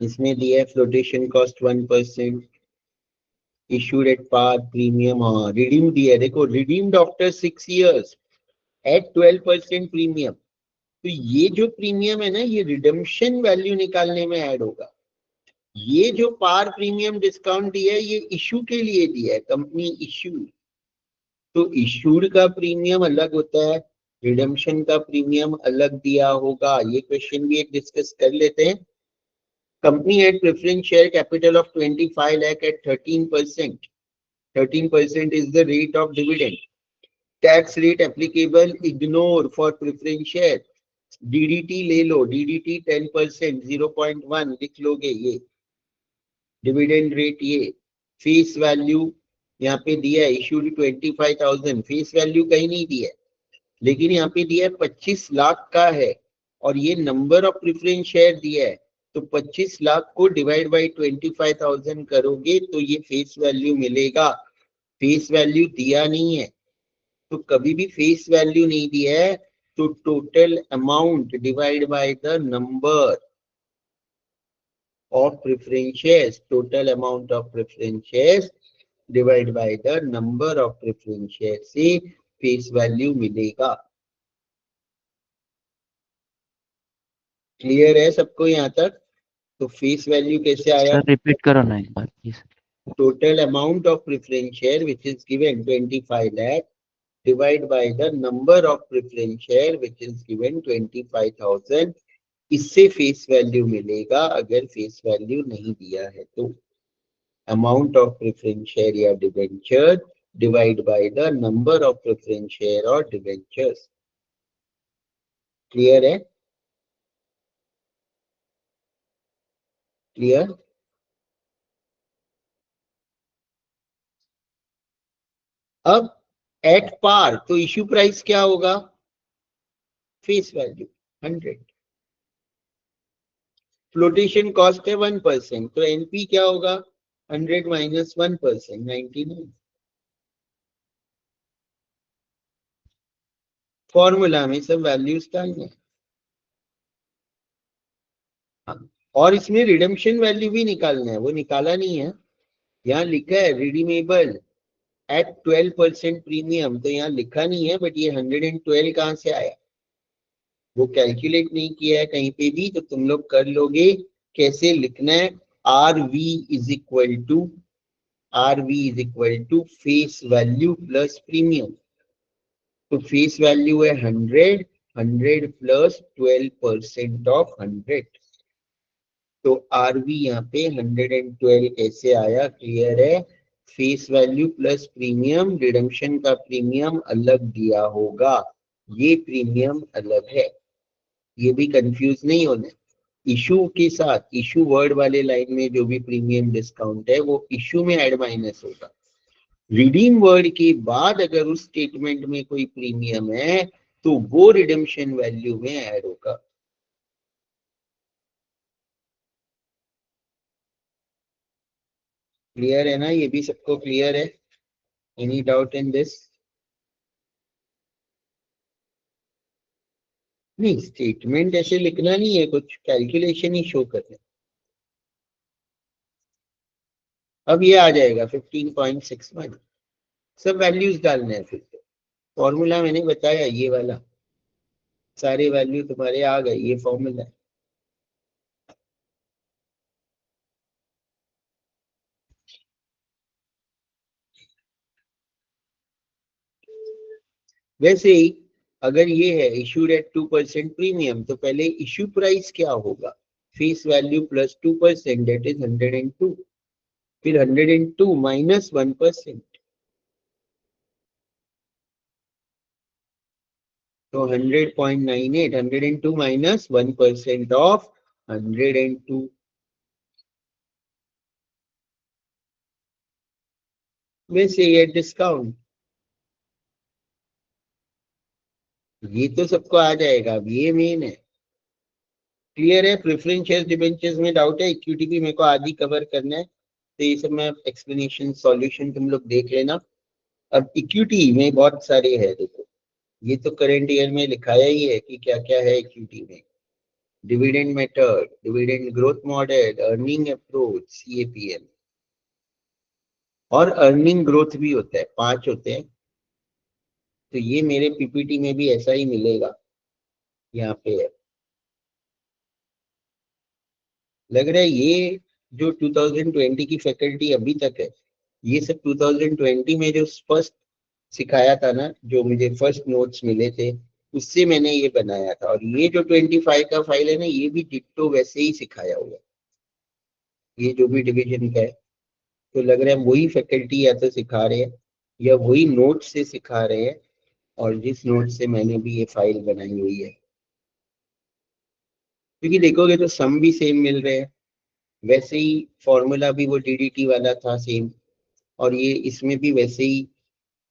इसमें दिया है flotation cost 1%, issued at par premium. हाँ रिडीम दिया है, देखो redeemed after 6 years at 12% premium. तो ये जो प्रीमियम है ना, ये रिडम्पशन वैल्यू निकालने में ऐड होगा। ये जो पार प्रीमियम डिस्काउंट दिया है, ये इशू के लिए दिया है, कंपनी इशू। तो इशूड का प्रीमियम अलग होता है, रिडम्पशन का प्रीमियम अलग दिया होगा। ये क्वेश्चन भी एक डिस्कस कर लेते हैं। Company had preference share capital of 25 lakh at 13%. 13% is the rate of dividend. Tax rate applicable, ignore for preference share. DDT ले लो, DDT 10%, 0.1 लिख लोगे ये। डिविडेंड रेट ये, फेस वैल्यू यहाँ पे दिया है, इशूड 25,000, फेस वैल्यू कहीं नहीं दिया है, लेकिन यहाँ पे दिया है 25 लाख का है, और ये नंबर ऑफ प्रेफरेंस शेयर दिया है। तो 25 लाख को डिवाइड बाई 25,000 करोगे तो ये फेस वैल्यू मिलेगा। फेस वैल्यू दिया नहीं है, तो कभी भी फेस वैल्यू नहीं दिया है तो total amount divide by the number of preference shares, total amount of preference shares divide by the number of preference share से फेस वैल्यू मिलेगा। क्लियर है सबको यहाँ तक। तो फेस वैल्यू कैसे आया, सर रिपीट करो ना एक बार please. Total amount of preference share which is given 25 lakh divide by the number of preference share which is given 25,000, इससे फेस वैल्यू मिलेगा। अगर फेस वैल्यू नहीं दिया है तो अमाउंट ऑफ प्रेफरेंस शेयर या debenture divide by the number of preference share और debentures. Clear है, क्लियर। अब एट पार तो इश्यू प्राइस क्या होगा, फेस वैल्यू 100, फ्लोटेशन कॉस्ट है 1%, तो एनपी क्या होगा 100 माइनस 1%, 99। फॉर्मूला में सब वैल्यूज डालने। और इसमें रिडेम्पशन वैल्यू भी निकालना है, वो निकाला नहीं है, यहाँ लिखा है रिडीमेबल एट 12% प्रीमियम, तो यहाँ लिखा नहीं है, बट ये 112 कहाँ से आया वो कैलकुलेट नहीं किया है कहीं पे भी, तो तुम लोग कर लोगे। कैसे लिखना है, R V is equal to face value plus premium. तो फेस वैल्यू है 100 प्लस 12% ऑफ 100, तो आर वी यहाँ पे 112 कैसे आया, क्लियर है। Face value plus premium, redemption का प्रीमियम अलग दिया होगा, ये प्रीमियम अलग है, ये भी कंफ्यूज नहीं होना। इशू के साथ, इशू वर्ड वाले लाइन में जो भी प्रीमियम डिस्काउंट है वो इशू में ऐड माइनस होगा। रिडीम वर्ड के बाद अगर उस स्टेटमेंट में कोई प्रीमियम है तो वो रिडेम्पशन वैल्यू में ऐड होगा। क्लियर है ना, ये भी सबको क्लियर है? Any doubt in this? नहीं, स्टेटमेंट ऐसे लिखना नहीं है, कुछ कैलकुलेशन ही शो करना। अब ये आ जाएगा 15.61, सब वैल्यूज डालने हैं। फिर फॉर्मूला मैंने बताया ये वाला, सारे वैल्यू तुम्हारे आ गए, ये फॉर्मूला है। वैसे ही अगर ये है इशूड एट 2% प्रीमियम, तो पहले इशू प्राइस क्या होगा, face value plus 2%, that is 102, फिर 102 माइनस 1%, तो 100.98, 102 माइनस 1% ऑफ 102। वैसे ये डिस्काउंट, ये तो सबको आ जाएगा, अब ये मेन है। क्लियर है? प्रेफरेंस शेयर डिबेंचर्स में डाउट है, इक्विटी भी मेरे को आदि कवर करना है, तो ये सब मैं एक्सप्लेनेशन सॉल्यूशन तुम लोग देख लेना। अब इक्विटी में बहुत सारे है, देखो ये तो करंट ईयर में लिखाया ही है कि क्या क्या है इक्विटी में। Dividend method, dividend growth model, earning approach, CAPM, और अर्निंग ग्रोथ भी होता है, 5 होते हैं। तो ये मेरे पीपीटी में भी ऐसा ही मिलेगा, यहाँ पे है। लग रहा है ये जो 2020 की फैकल्टी अभी तक है, ये सब 2020 में जो फर्स्ट सिखाया था ना, जो मुझे फर्स्ट नोट्स मिले थे, उससे मैंने ये बनाया था। और ये जो 25 का फाइल है ना, ये भी डिट्टो वैसे ही सिखाया हुआ, ये जो भी डिवीजन का है। तो लग रहा है वही फैकल्टी या तो सिखा रहे हैं या वही नोट से सिखा रहे हैं, और जिस नोट से मैंने भी ये फाइल बनाई हुई है। क्योंकि देखोगे तो सम भी सेम मिल रहे हैं, वैसे ही फॉर्मूला भी वो डीडीटी वाला था सेम, और ये इसमें भी वैसे ही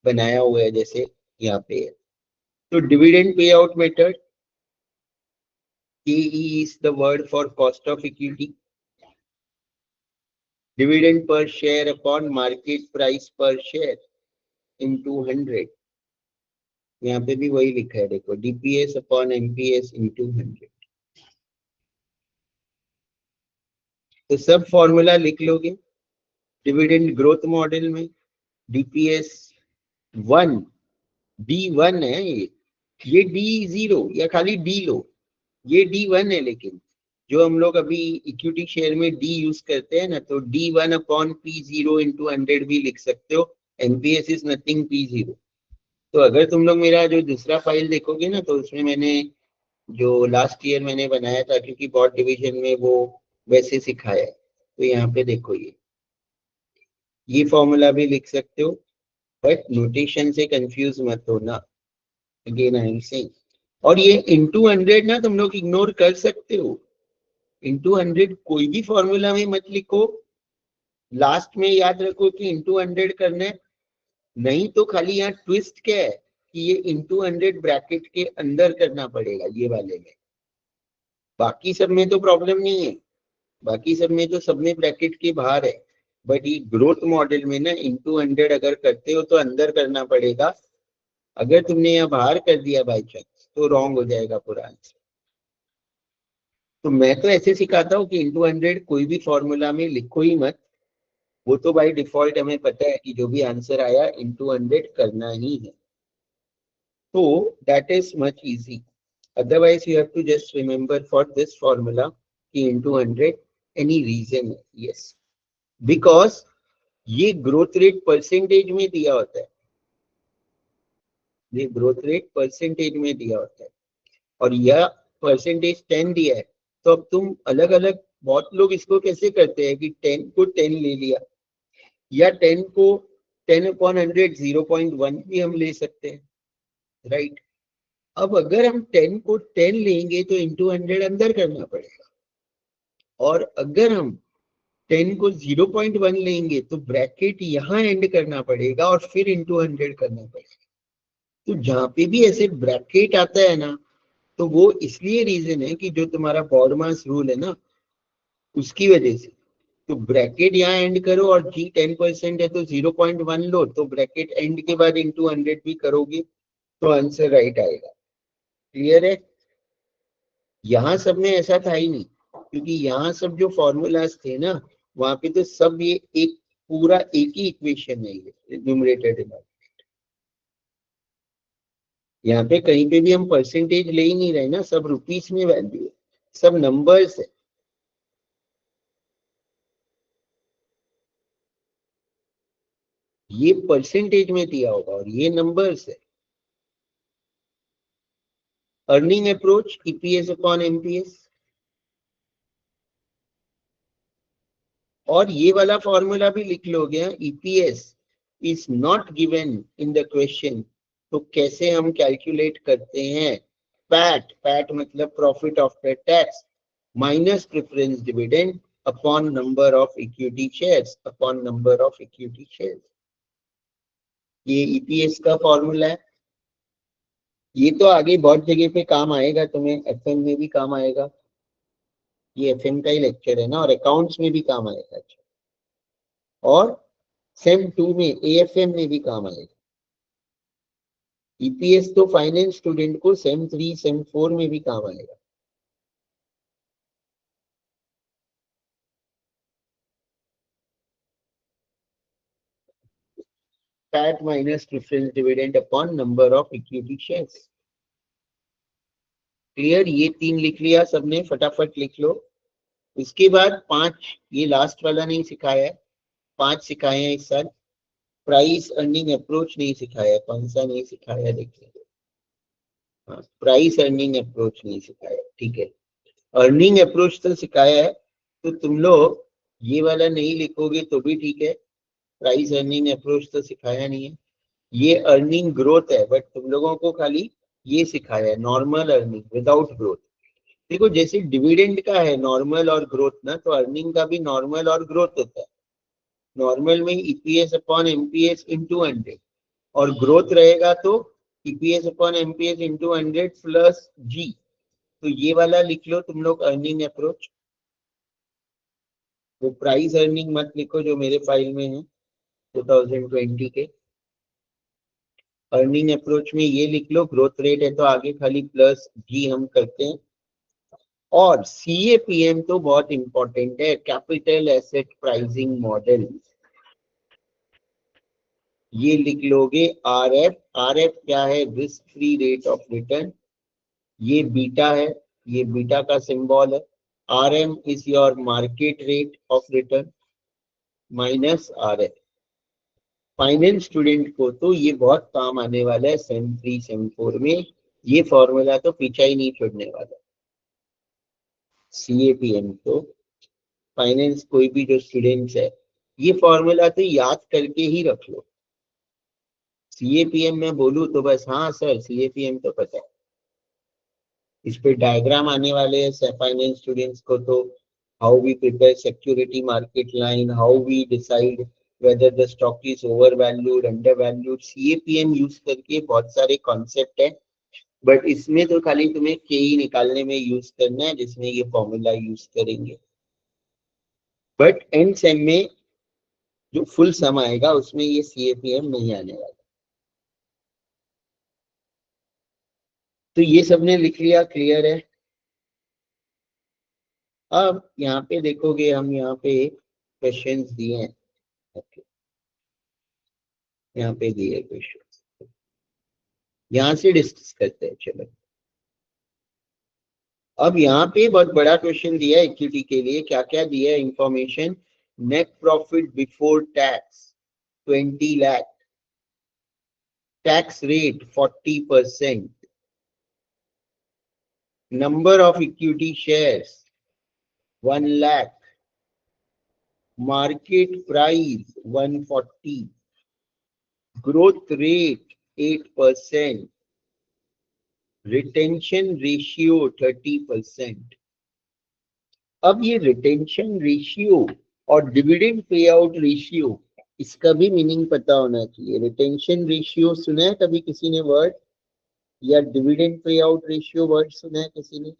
बनाया हुआ है जैसे यहाँ पे है। तो dividend pay out method, KE is the word for cost of equity. Dividend per share upon market price per share into 100. यहाँ पे भी वही लिखा है, देखो DPS upon MPS into 100। तो सब फॉर्मूला लिख लोगे। डिविडेंड ग्रोथ मॉडल में DPS 1, D1 है ये D0 या खाली D लो, ये D1 है। लेकिन जो हम लोग अभी इक्विटी शेयर में D यूज करते हैं ना, तो D1 अपॉन P0 इंटू 100 भी लिख सकते हो। MPS is nothing P0। तो अगर तुम लोग मेरा जो दूसरा फाइल देखोगे ना, तो उसमें मैंने जो लास्ट ईयर मैंने बनाया था, क्योंकि बॉट डिवीजन में वो वैसे सिखाया है, तो यहाँ पे देखो ये फॉर्मूला भी लिख सकते हो, बट नोटेशन से कंफ्यूज मत होना, अगेन आई एम सेइंग। और ये इंटू 100 ना तुम लोग इग्नोर कर सकते हो, इंटू 100 कोई भी फॉर्मूला में मत लिखो, लास्ट में याद रखो कि इंटू 100 करना है। नहीं तो खाली यहाँ ट्विस्ट क्या है कि ये इंटू 100 ब्रैकेट के अंदर करना पड़ेगा ये वाले में, बाकी सब में तो प्रॉब्लम नहीं है, बाकी सब में तो सब में ब्रैकेट के बाहर है। बट ये ग्रोथ मॉडल में ना इंटू 100 अगर करते हो तो अंदर करना पड़ेगा, अगर तुमने यहाँ बाहर कर दिया बाई चांस तो रॉन्ग हो जाएगा पूरा आंसर। तो मैं तो ऐसे सिखाता हूँ कि इंटू 100 कोई भी फॉर्मूला में लिखो ही मत, वो तो बाय डिफॉल्ट हमें पता है कि जो भी आंसर आया इंटू 100 करना ही है, तो that is much easy. Otherwise, you have to just remember for this formula कि into 100 any reason है. Yes, because ये ग्रोथ रेट परसेंटेज में दिया होता है, ये ग्रोथ रेट परसेंटेज में दिया होता है, और यह परसेंटेज 10 दिया है. तो अब तुम अलग अलग, बहुत लोग इसको कैसे करते हैं कि 10 को 10 ले लिया, या 10 को 10/100 0.1 भी हम ले सकते हैं, राइट. अब अगर हम 10 को 10 लेंगे तो इंटू 100 अंदर करना पड़ेगा, और अगर हम 10 को 0.1 लेंगे तो ब्रैकेट यहाँ एंड करना पड़ेगा और फिर इंटू 100 करना पड़ेगा. तो जहां पे भी ऐसे ब्रैकेट आता है ना, तो वो इसलिए रीजन है कि जो तुम्हारा बॉडमास रूल है ना, उसकी वजह से. तो ब्रैकेट यहाँ एंड करो, और जी 10% है तो 0.1 लो, तो ब्रैकेट एंड के बाद इंटू 100 भी करोगे तो आंसर राइट आएगा. क्लियर है. यहाँ सब में ऐसा था ही नहीं, क्योंकि यहाँ सब जो फॉर्मूलाज थे ना, वहां पे तो सब ये एक पूरा एक ही इक्वेशन है, ये न्यूमरेटर डिनोमिनेटर. यहाँ पे कहीं पे भी हम परसेंटेज ले ही नहीं रहे ना, सब रुपीस में वैल्यू है, सब नंबर्स है. ये परसेंटेज में दिया होगा और ये नंबर्स है. Earning approach EPS upon MPS, और ये वाला फॉर्मूला भी लिख लोगे. EPS is not given in the question, तो कैसे हम कैलकुलेट करते हैं. पैट, पैट मतलब profit after tax minus preference dividend upon number of equity shares, upon number of equity shares. ये ईपीएस का फॉर्मूला है. ये तो आगे बहुत जगह पे काम आएगा, तुम्हें एफएम में भी काम आएगा. ये एफएम का ही लेक्चर है ना, और अकाउंट्स में भी काम आएगा. अच्छा, और सेम 2 में एएफएम में भी काम आएगा. ईपीएस तो फाइनेंस स्टूडेंट को सेम 3 सेम 4 में भी काम आएगा. PAT minus preference dividend upon number of equity shares. Clear. ये 3 लिख लिया सबने, फटाफट लिख लो. उसके बाद 5, ये लास्ट वाला नहीं सिखाया है, 5 सिखाए हैं इस साल. प्राइस अर्निंग अप्रोच नहीं सिखाया है. कौन सा नहीं सिखाया देखिए. हाँ, प्राइस अर्निंग अप्रोच नहीं सिखाया, ठीक है. अर्निंग अप्रोच तो सिखाया है, तो तुम लोग ये वाला नहीं लिखोगे तो भी ठीक है. प्राइस अर्निंग अप्रोच तो सिखाया नहीं है. ये अर्निंग ग्रोथ है, बट तुम लोगों को खाली ये सिखाया है, नॉर्मल अर्निंग विदाउट ग्रोथ. देखो जैसे डिविडेंड का है नॉर्मल और ग्रोथ ना, तो अर्निंग का भी नॉर्मल और ग्रोथ होता है. नॉर्मल में ईपीएस अपॉन एमपीएस इंटू 100, और ग्रोथ रहेगा तो EPS upon MPS into 100 plus g. तो ये वाला लिख लो तुम लोग अर्निंग अप्रोच. वो प्राइस अर्निंग मत लिखो जो मेरे फाइल में है 2020 के. अर्निंग अप्रोच में ये लिख लो, ग्रोथ रेट है तो आगे खाली प्लस जी हम करते हैं. और सीएपीएम तो बहुत इंपॉर्टेंट है, कैपिटल एसेट प्राइसिंग मॉडल. ये लिख लोगे आरएफ. आरएफ क्या है? Risk free rate of return. ये बीटा है, ये बीटा का सिंबल है. RM is your market rate of return minus RF. Finance student को तो ये बहुत काम आने वाला है सेम 3 सेम 4 में. ये फॉर्मूला तो पीछा ही नहीं छोड़ने वाला. सीएपीएम तो फाइनेंस कोई भी जो स्टूडेंट्स है, ये फॉर्मूला तो याद करके ही रख लो. सीएपीएम में बोलूं तो बस हाँ सर सीएपीएम तो पता है. इस पे डायग्राम आने वाले हैं फाइनेंस स्टूडेंट्स को. तो how we prepare security market line, how we decide whether the stock is overvalued, undervalued. CAPM use करके बहुत सारे कॉन्सेप्ट है, बट इसमें तो खाली तुम्हें के ही निकालने में यूज करना है, जिसमें ये फॉर्मूला यूज करेंगे. बट एंड सेम में जो फुल सम आएगा उसमें ये सीएपीएम नहीं आने वाला. तो ये सबने लिख लिया. क्लियर है. अब यहाँ पे देखोगे, हम यहाँ पे क्वेश्चंस दिए हैं। ओके, यहाँ पे दिए क्वेश्चन, यहाँ से डिस्कस करते हैं। चलो, अब यहाँ पे बहुत बड़ा क्वेश्चन दिया है इक्विटी के लिए। क्या क्या दिया है information? Net profit before tax 20 lakh, tax rate 40%, number of equity shares 1 lakh, market price 140, growth rate 8%, retention ratio 30%। अब ये रिटेंशन रेशियो और डिविडेंड पे आउट रेशियो, इसका भी मीनिंग पता होना चाहिए। रिटेंशन रेशियो सुना है कभी किसी ने वर्ड, या dividend pay out ratio word सुना है किसी ने?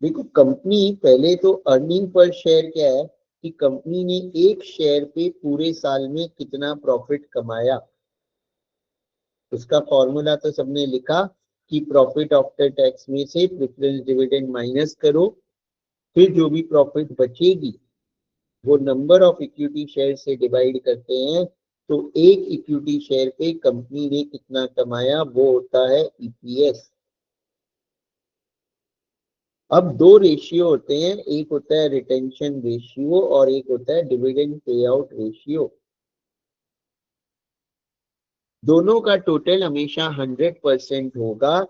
देखो, कंपनी पहले तो अर्निंग पर शेयर क्या है कि कंपनी ने एक शेयर पे पूरे साल में कितना प्रॉफिट कमाया, उसका फॉर्मूला तो सबने लिखा कि प्रॉफिट आफ्टर टैक्स में से प्रेफरेंस डिविडेंड माइनस करो, फिर जो भी प्रॉफिट बचेगी वो नंबर ऑफ इक्विटी शेयर से डिवाइड करते हैं। तो एक इक्विटी शेयर पे कंपनी ने कितना कमाया, वो होता है ईपीएस। अब दो रेशियो होते हैं, एक होता है रिटेंशन रेशियो और एक होता है डिविडेंड पे आउट रेशियो। दोनों का टोटल हमेशा 100% होगा,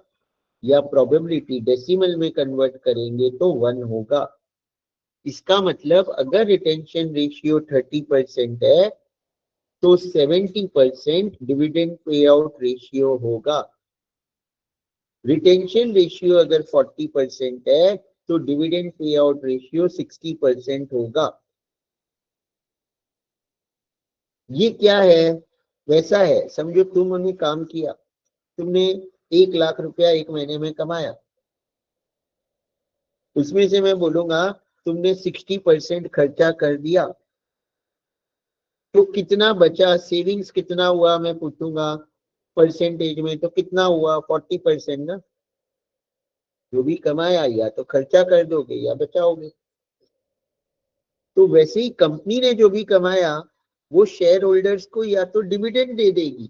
या प्रोबेबिलिटी डेसिमल में कन्वर्ट करेंगे तो 1 होगा। इसका मतलब अगर रिटेंशन रेशियो 30% है तो 70% डिविडेंड पे आउट रेशियो होगा। रिटेंशन रेशियो अगर 40% है तो डिविडेंड पे आउट रेशियो 60% होगा। ये क्या है? वैसा है, समझो तुमने काम किया, तुमने 1 लाख रुपया एक महीने में कमाया, उसमें से मैं बोलूंगा तुमने 60% खर्चा कर दिया, तो कितना बचा, सेविंग्स कितना हुआ मैं पूछूंगा परसेंटेज में, तो कितना हुआ? 40% ना। जो भी कमाया या तो खर्चा कर दोगे या बचाओगे। तो वैसे ही कंपनी ने जो भी कमाया वो शेयर होल्डर्स को या तो डिविडेंड दे देगी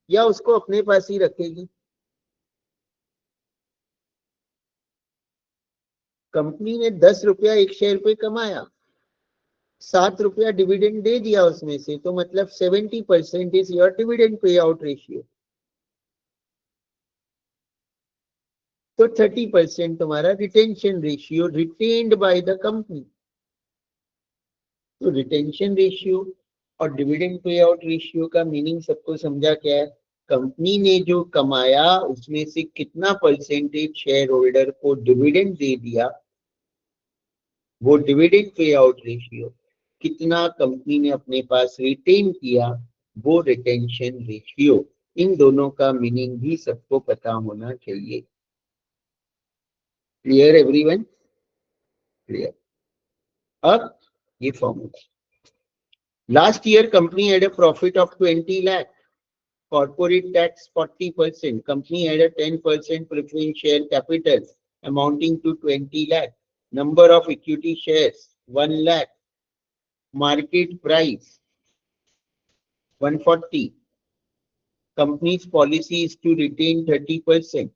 या उसको अपने पास ही रखेगी। कंपनी ने 10 रुपया एक शेयर पे कमाया, 7 रुपया डिविडेंड दे दिया उसमें से, तो मतलब 70% is your dividend pay out ratio. तो 30% तुम्हारा retention ratio, retained by the company. तो रिटेंशन रेशियो और डिविडेंड पे आउट रेशियो का मीनिंग सबको समझा क्या है? कंपनी ने जो कमाया उसमें से कितना परसेंटेज शेयर होल्डर को डिविडेंड दे दिया, वो डिविडेंड पे आउट रेशियो। कितना कंपनी ने अपने पास रिटेन किया, वो रिटेंशन रेशियो। इन दोनों का मीनिंग भी सबको पता होना चाहिए। Clear everyone? क्लियर। अब ये formula, last year company had a profit of 20 lakh, corporate tax 40%, company had a 10% preference share capital amounting to 20 lakh, number of equity shares 1 lakh, market price 140, company's policy is to retain 30%,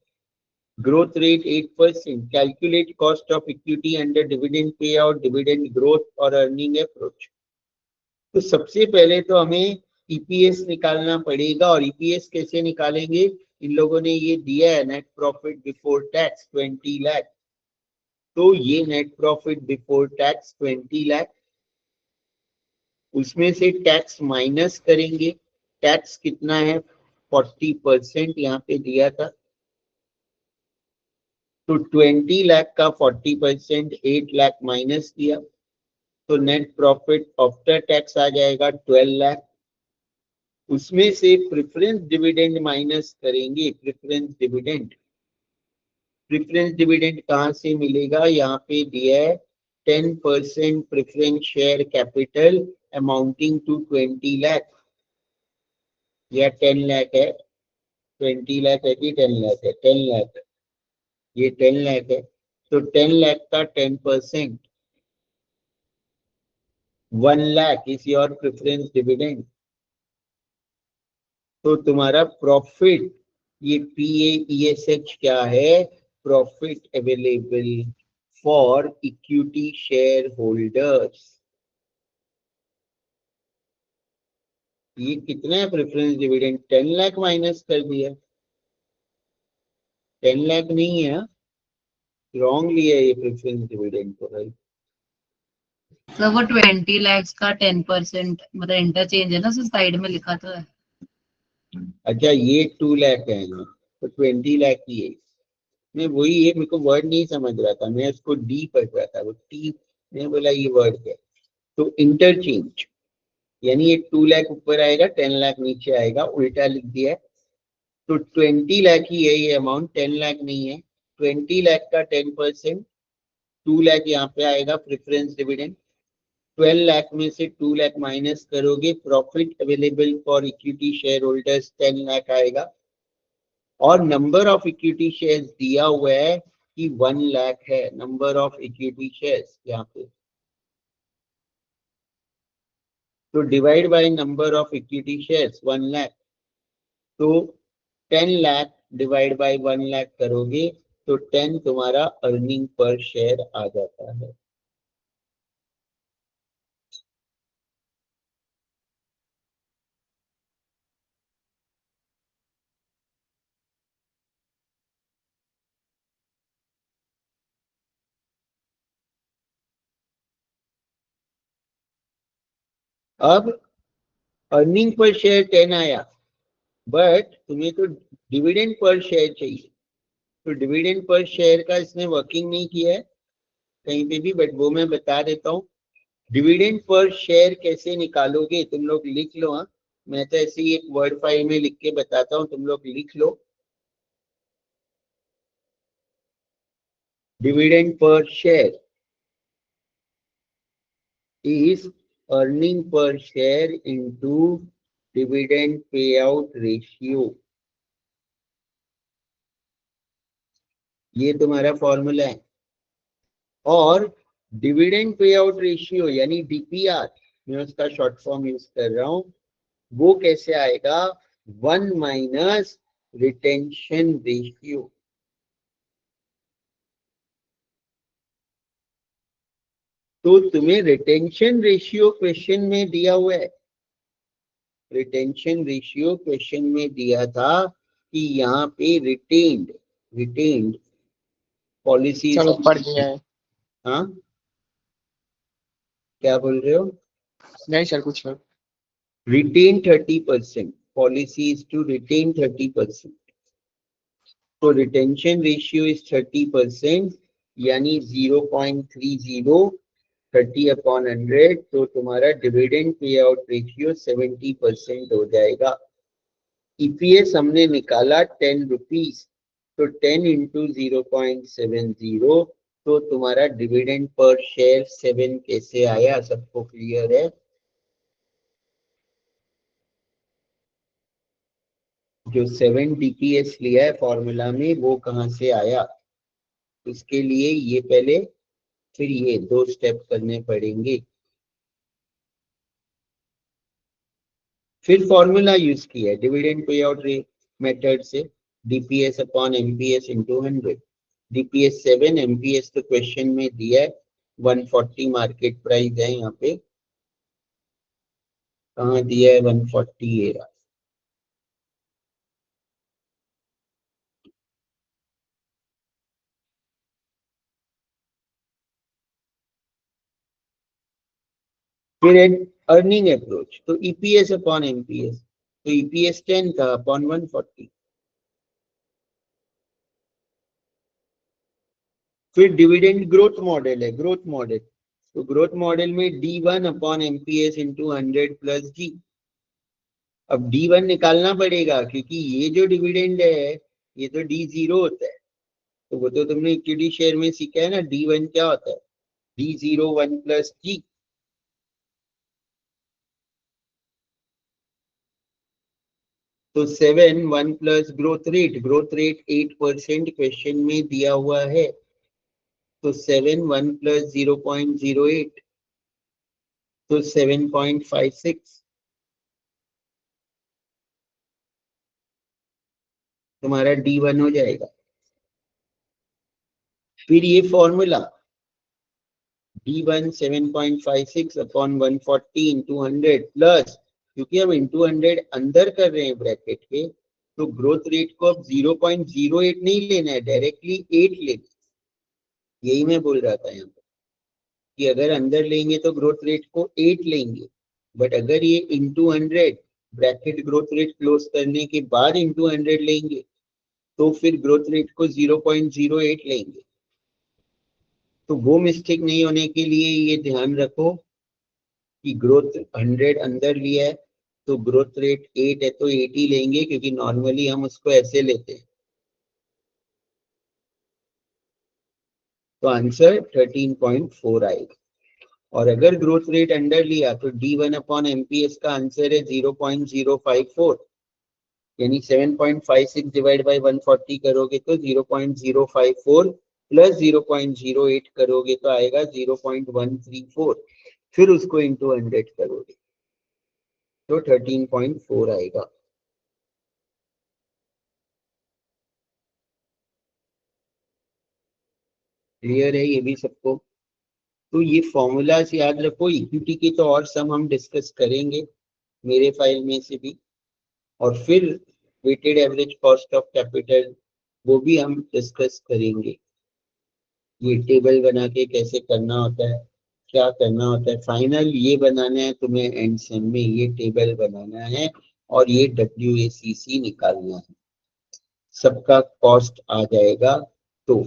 growth rate 8%, calculate cost of equity under dividend payout, dividend growth और earning approach। तो सबसे पहले तो हमें EPS निकालना पड़ेगा, और EPS कैसे निकालेंगे? इन लोगों ने ये दिया है net profit before tax 20 lakh, तो ये net profit before tax 20 lakh, उसमें से टैक्स माइनस करेंगे। टैक्स कितना है? 40% यहाँ पे दिया था, तो 20 लाख का 40% 8 लाख माइनस किया, तो नेट प्रॉफिट आफ्टर टैक्स आ जाएगा 12 लाख। उसमें से प्रेफरेंस डिविडेंड माइनस करेंगे। प्रेफरेंस डिविडेंड कहाँ से मिलेगा? यहाँ पे दिया है 10% preference share capital amounting to 20 lakh, या 10 लाख है, 20 लाख है कि 10 लाख है? 10 लाख है। ये 10 लाख है, तो 10 लाख का 10%, 1 lakh is your preference dividend. तो तुम्हारा प्रॉफिट, ये PAESH क्या है? Profit available for equity share holders. ये कितना है प्रेफरेंस डिविडेंड? 10 लाख माइनस कर दिया, 10 लाख नहीं है, रॉन्ग लिया ये प्रेफरेंस डिविडेंड को भाई। सर वो 20 lakhs का 10% मतलब इंटरचेंज है ना, सर साइड में लिखा तो है। अच्छा ये 2 लाख है ना, तो 20 लाख ही है। मैं वही, ये मेरे को वर्ड नहीं समझ रहा था, मैं उसको डी पढ़ रहा था, वो टी, मैं बोला ये वर्ड क्या है। तो इंटरचेंज यानी ये 2 लाख ऊपर आएगा, 10 लाख नीचे आएगा, उल्टा लिख दिया है। तो 20 लाख ही है ये अमाउंट, 10 लाख नहीं है। 20 लाख का 10%, 2 लाख यहाँ पे आएगा प्रेफरेंस डिविडेंड। 12 लाख में से 2 लाख माइनस करोगे, profit available for equity share holders 10 lakh आएगा। और नंबर ऑफ इक्विटी शेयर्स दिया हुआ है कि 1 लाख है नंबर ऑफ इक्विटी शेयर्स यहाँ पे, तो divide by number of equity shares 1 lakh, तो 10 लाख डिवाइड बाय 1 लाख करोगे तो 10 तुम्हारा अर्निंग पर शेयर आ जाता है। अब अर्निंग पर शेयर 10 आया, बट तुम्हें तो डिविडेंड पर शेयर चाहिए, तो डिविडेंड पर शेयर का इसने वर्किंग नहीं किया है कहीं पे भी, बट वो मैं बता देता हूँ। डिविडेंड पर शेयर कैसे निकालोगे, तुम लोग लिख लो। हाँ, मैं तो ऐसे ही एक वर्ड फाइल में लिख के बताता हूँ, तुम लोग लिख लो। Dividend per share is earning per share into dividend payout ratio। ये तुम्हारा फॉर्मूला है। और डिविडेंड पे आउट रेशियो यानी DPR, मैं उसका शॉर्ट फॉर्म यूज कर रहा हूं, वो कैसे आएगा? 1 माइनस रिटेंशन रेशियो। तो तुम्हें रिटेंशन रेशियो क्वेश्चन में दिया हुआ है, रिटेंशन रेशियो क्वेश्चन में दिया था कि यहाँ पे रिटेन्ड पॉलिसी। चलो पढ़ लिया है। हाँ क्या बोल रहे हो? नहीं सर कुछ नहीं। Retain 30%, policy is to retain 30%, तो रिटेंशन रेशियो इज 30%, यानी 0.30, 30/100, तो तुम्हारा डिविडेंड पे आउट रेशियो 70% हो जाएगा। EPS हमने निकाला 10 रुपीज, तो 10 इंटू 0.70, तो तुम्हारा डिविडेंड पर शेयर 7 कैसे आया? सबको क्लियर है? जो 7 DPS लिया है फॉर्मूला में, वो कहां से आया? उसके लिए ये पहले, फिर ये 2 स्टेप करने पड़ेंगे। फिर फॉर्मूला यूज किया है डिविडेंड पे आउट मेथड से, DPS upon MPS into 100। DPS 7, MPS तो क्वेश्चन में दिया है 140 मार्केट प्राइस है, यहाँ पे कहाँ दिया है? 140 ये रहा। फिर अर्निंग अप्रोच, तो EPS अपॉन MPS, तो EPS 10 था अपॉन 140। फिर डिविडेंड ग्रोथ मॉडल है, ग्रोथ मॉडल, तो ग्रोथ मॉडल में D1 upon MPS into 100 plus G। अब D1 निकालना पड़ेगा क्योंकि ये जो डिविडेंड है ये तो D0 होता है, तो वो तो तुमने इक्विटी शेयर में सीखा है ना, D1 क्या होता है? D0 1 plus G। तो 7 1 प्लस ग्रोथ रेट 8% क्वेश्चन में दिया हुआ है, तो 7 1 प्लस 0.08 तो 7.56 तुम्हारा D1 हो जाएगा। फिर ये formula D1 7.56 upon 140 into 100 plus, क्योंकि हम इंटू 100 अंदर कर रहे हैं ब्रैकेट के, तो ग्रोथ रेट को अब 0.08 नहीं लेना है, डायरेक्टली 8 लेना। यही मैं बोल रहा था यहाँ पर कि अगर अंदर लेंगे तो ग्रोथ रेट को 8 लेंगे, बट अगर ये into 100 bracket growth rate close करने के बाद इंटू 100 लेंगे तो फिर ग्रोथ रेट को 0.08 लेंगे। तो वो मिस्टेक नहीं होने के लिए ये ध्यान रखो कि ग्रोथ 100 अंदर लिया है तो ग्रोथ रेट 8 है तो 8 ही लेंगे, क्योंकि नॉर्मली हम उसको ऐसे लेते हैं। तो आंसर 13.4 आएगा। और अगर ग्रोथ रेट अंडर लिया तो D1 अपॉन MPS का आंसर है 0.054, यानी 7.56 डिवाइड बाय 140 करोगे तो 0.054 प्लस 0.08 करोगे तो आएगा 0.134, फिर उसको इंटू 100 करोगे तो 13.4 आएगा। क्लियर है ये भी सबको? तो ये फॉर्मूलाज याद रखो। इक्विटी के तो और सम हम डिस्कस करेंगे मेरे फाइल में से भी, और फिर weighted average cost of capital वो भी हम डिस्कस करेंगे। ये टेबल बना के कैसे करना होता है, क्या करना होता है, फाइनल ये बनाना है तुम्हें, एंड सेम में ये टेबल बनाना है और ये WACC निकालना है, सबका कॉस्ट आ जाएगा। तो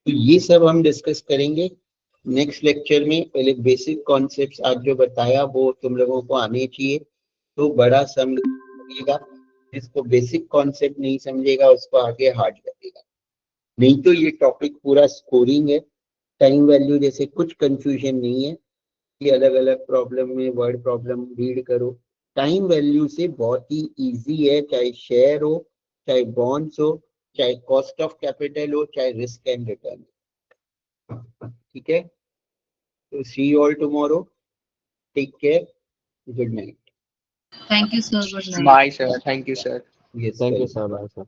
ये सब हम डिस्कस करेंगे नेक्स्ट लेक्चर में। पहले बेसिक कॉन्सेप्ट्स आज जो बताया वो तुम लोगों को आने चाहिए, तो बड़ा सम लगेगा। जिसको बेसिक कॉन्सेप्ट नहीं समझेगा उसको आगे हार्ड लगेगा। नहीं तो ये टॉपिक पूरा स्कोरिंग है, टाइम वैल्यू जैसे कुछ कंफ्यूजन नहीं है कि अलग अलग प्रॉब्लम में वर्ड प्रॉब्लम रीड करो। टाइम वैल्यू से बहुत ही इजी है, चाहे शेयर हो, चाहे बॉन्ड्स हो, चाहे कॉस्ट ऑफ कैपिटल हो, चाहे रिस्क एंड रिटर्न। ठीक है, तो see you all tomorrow, take care, good night. Thank you sir, good night. Bye, sir. Thank you, sir. Yes, thank you sir, bye sir.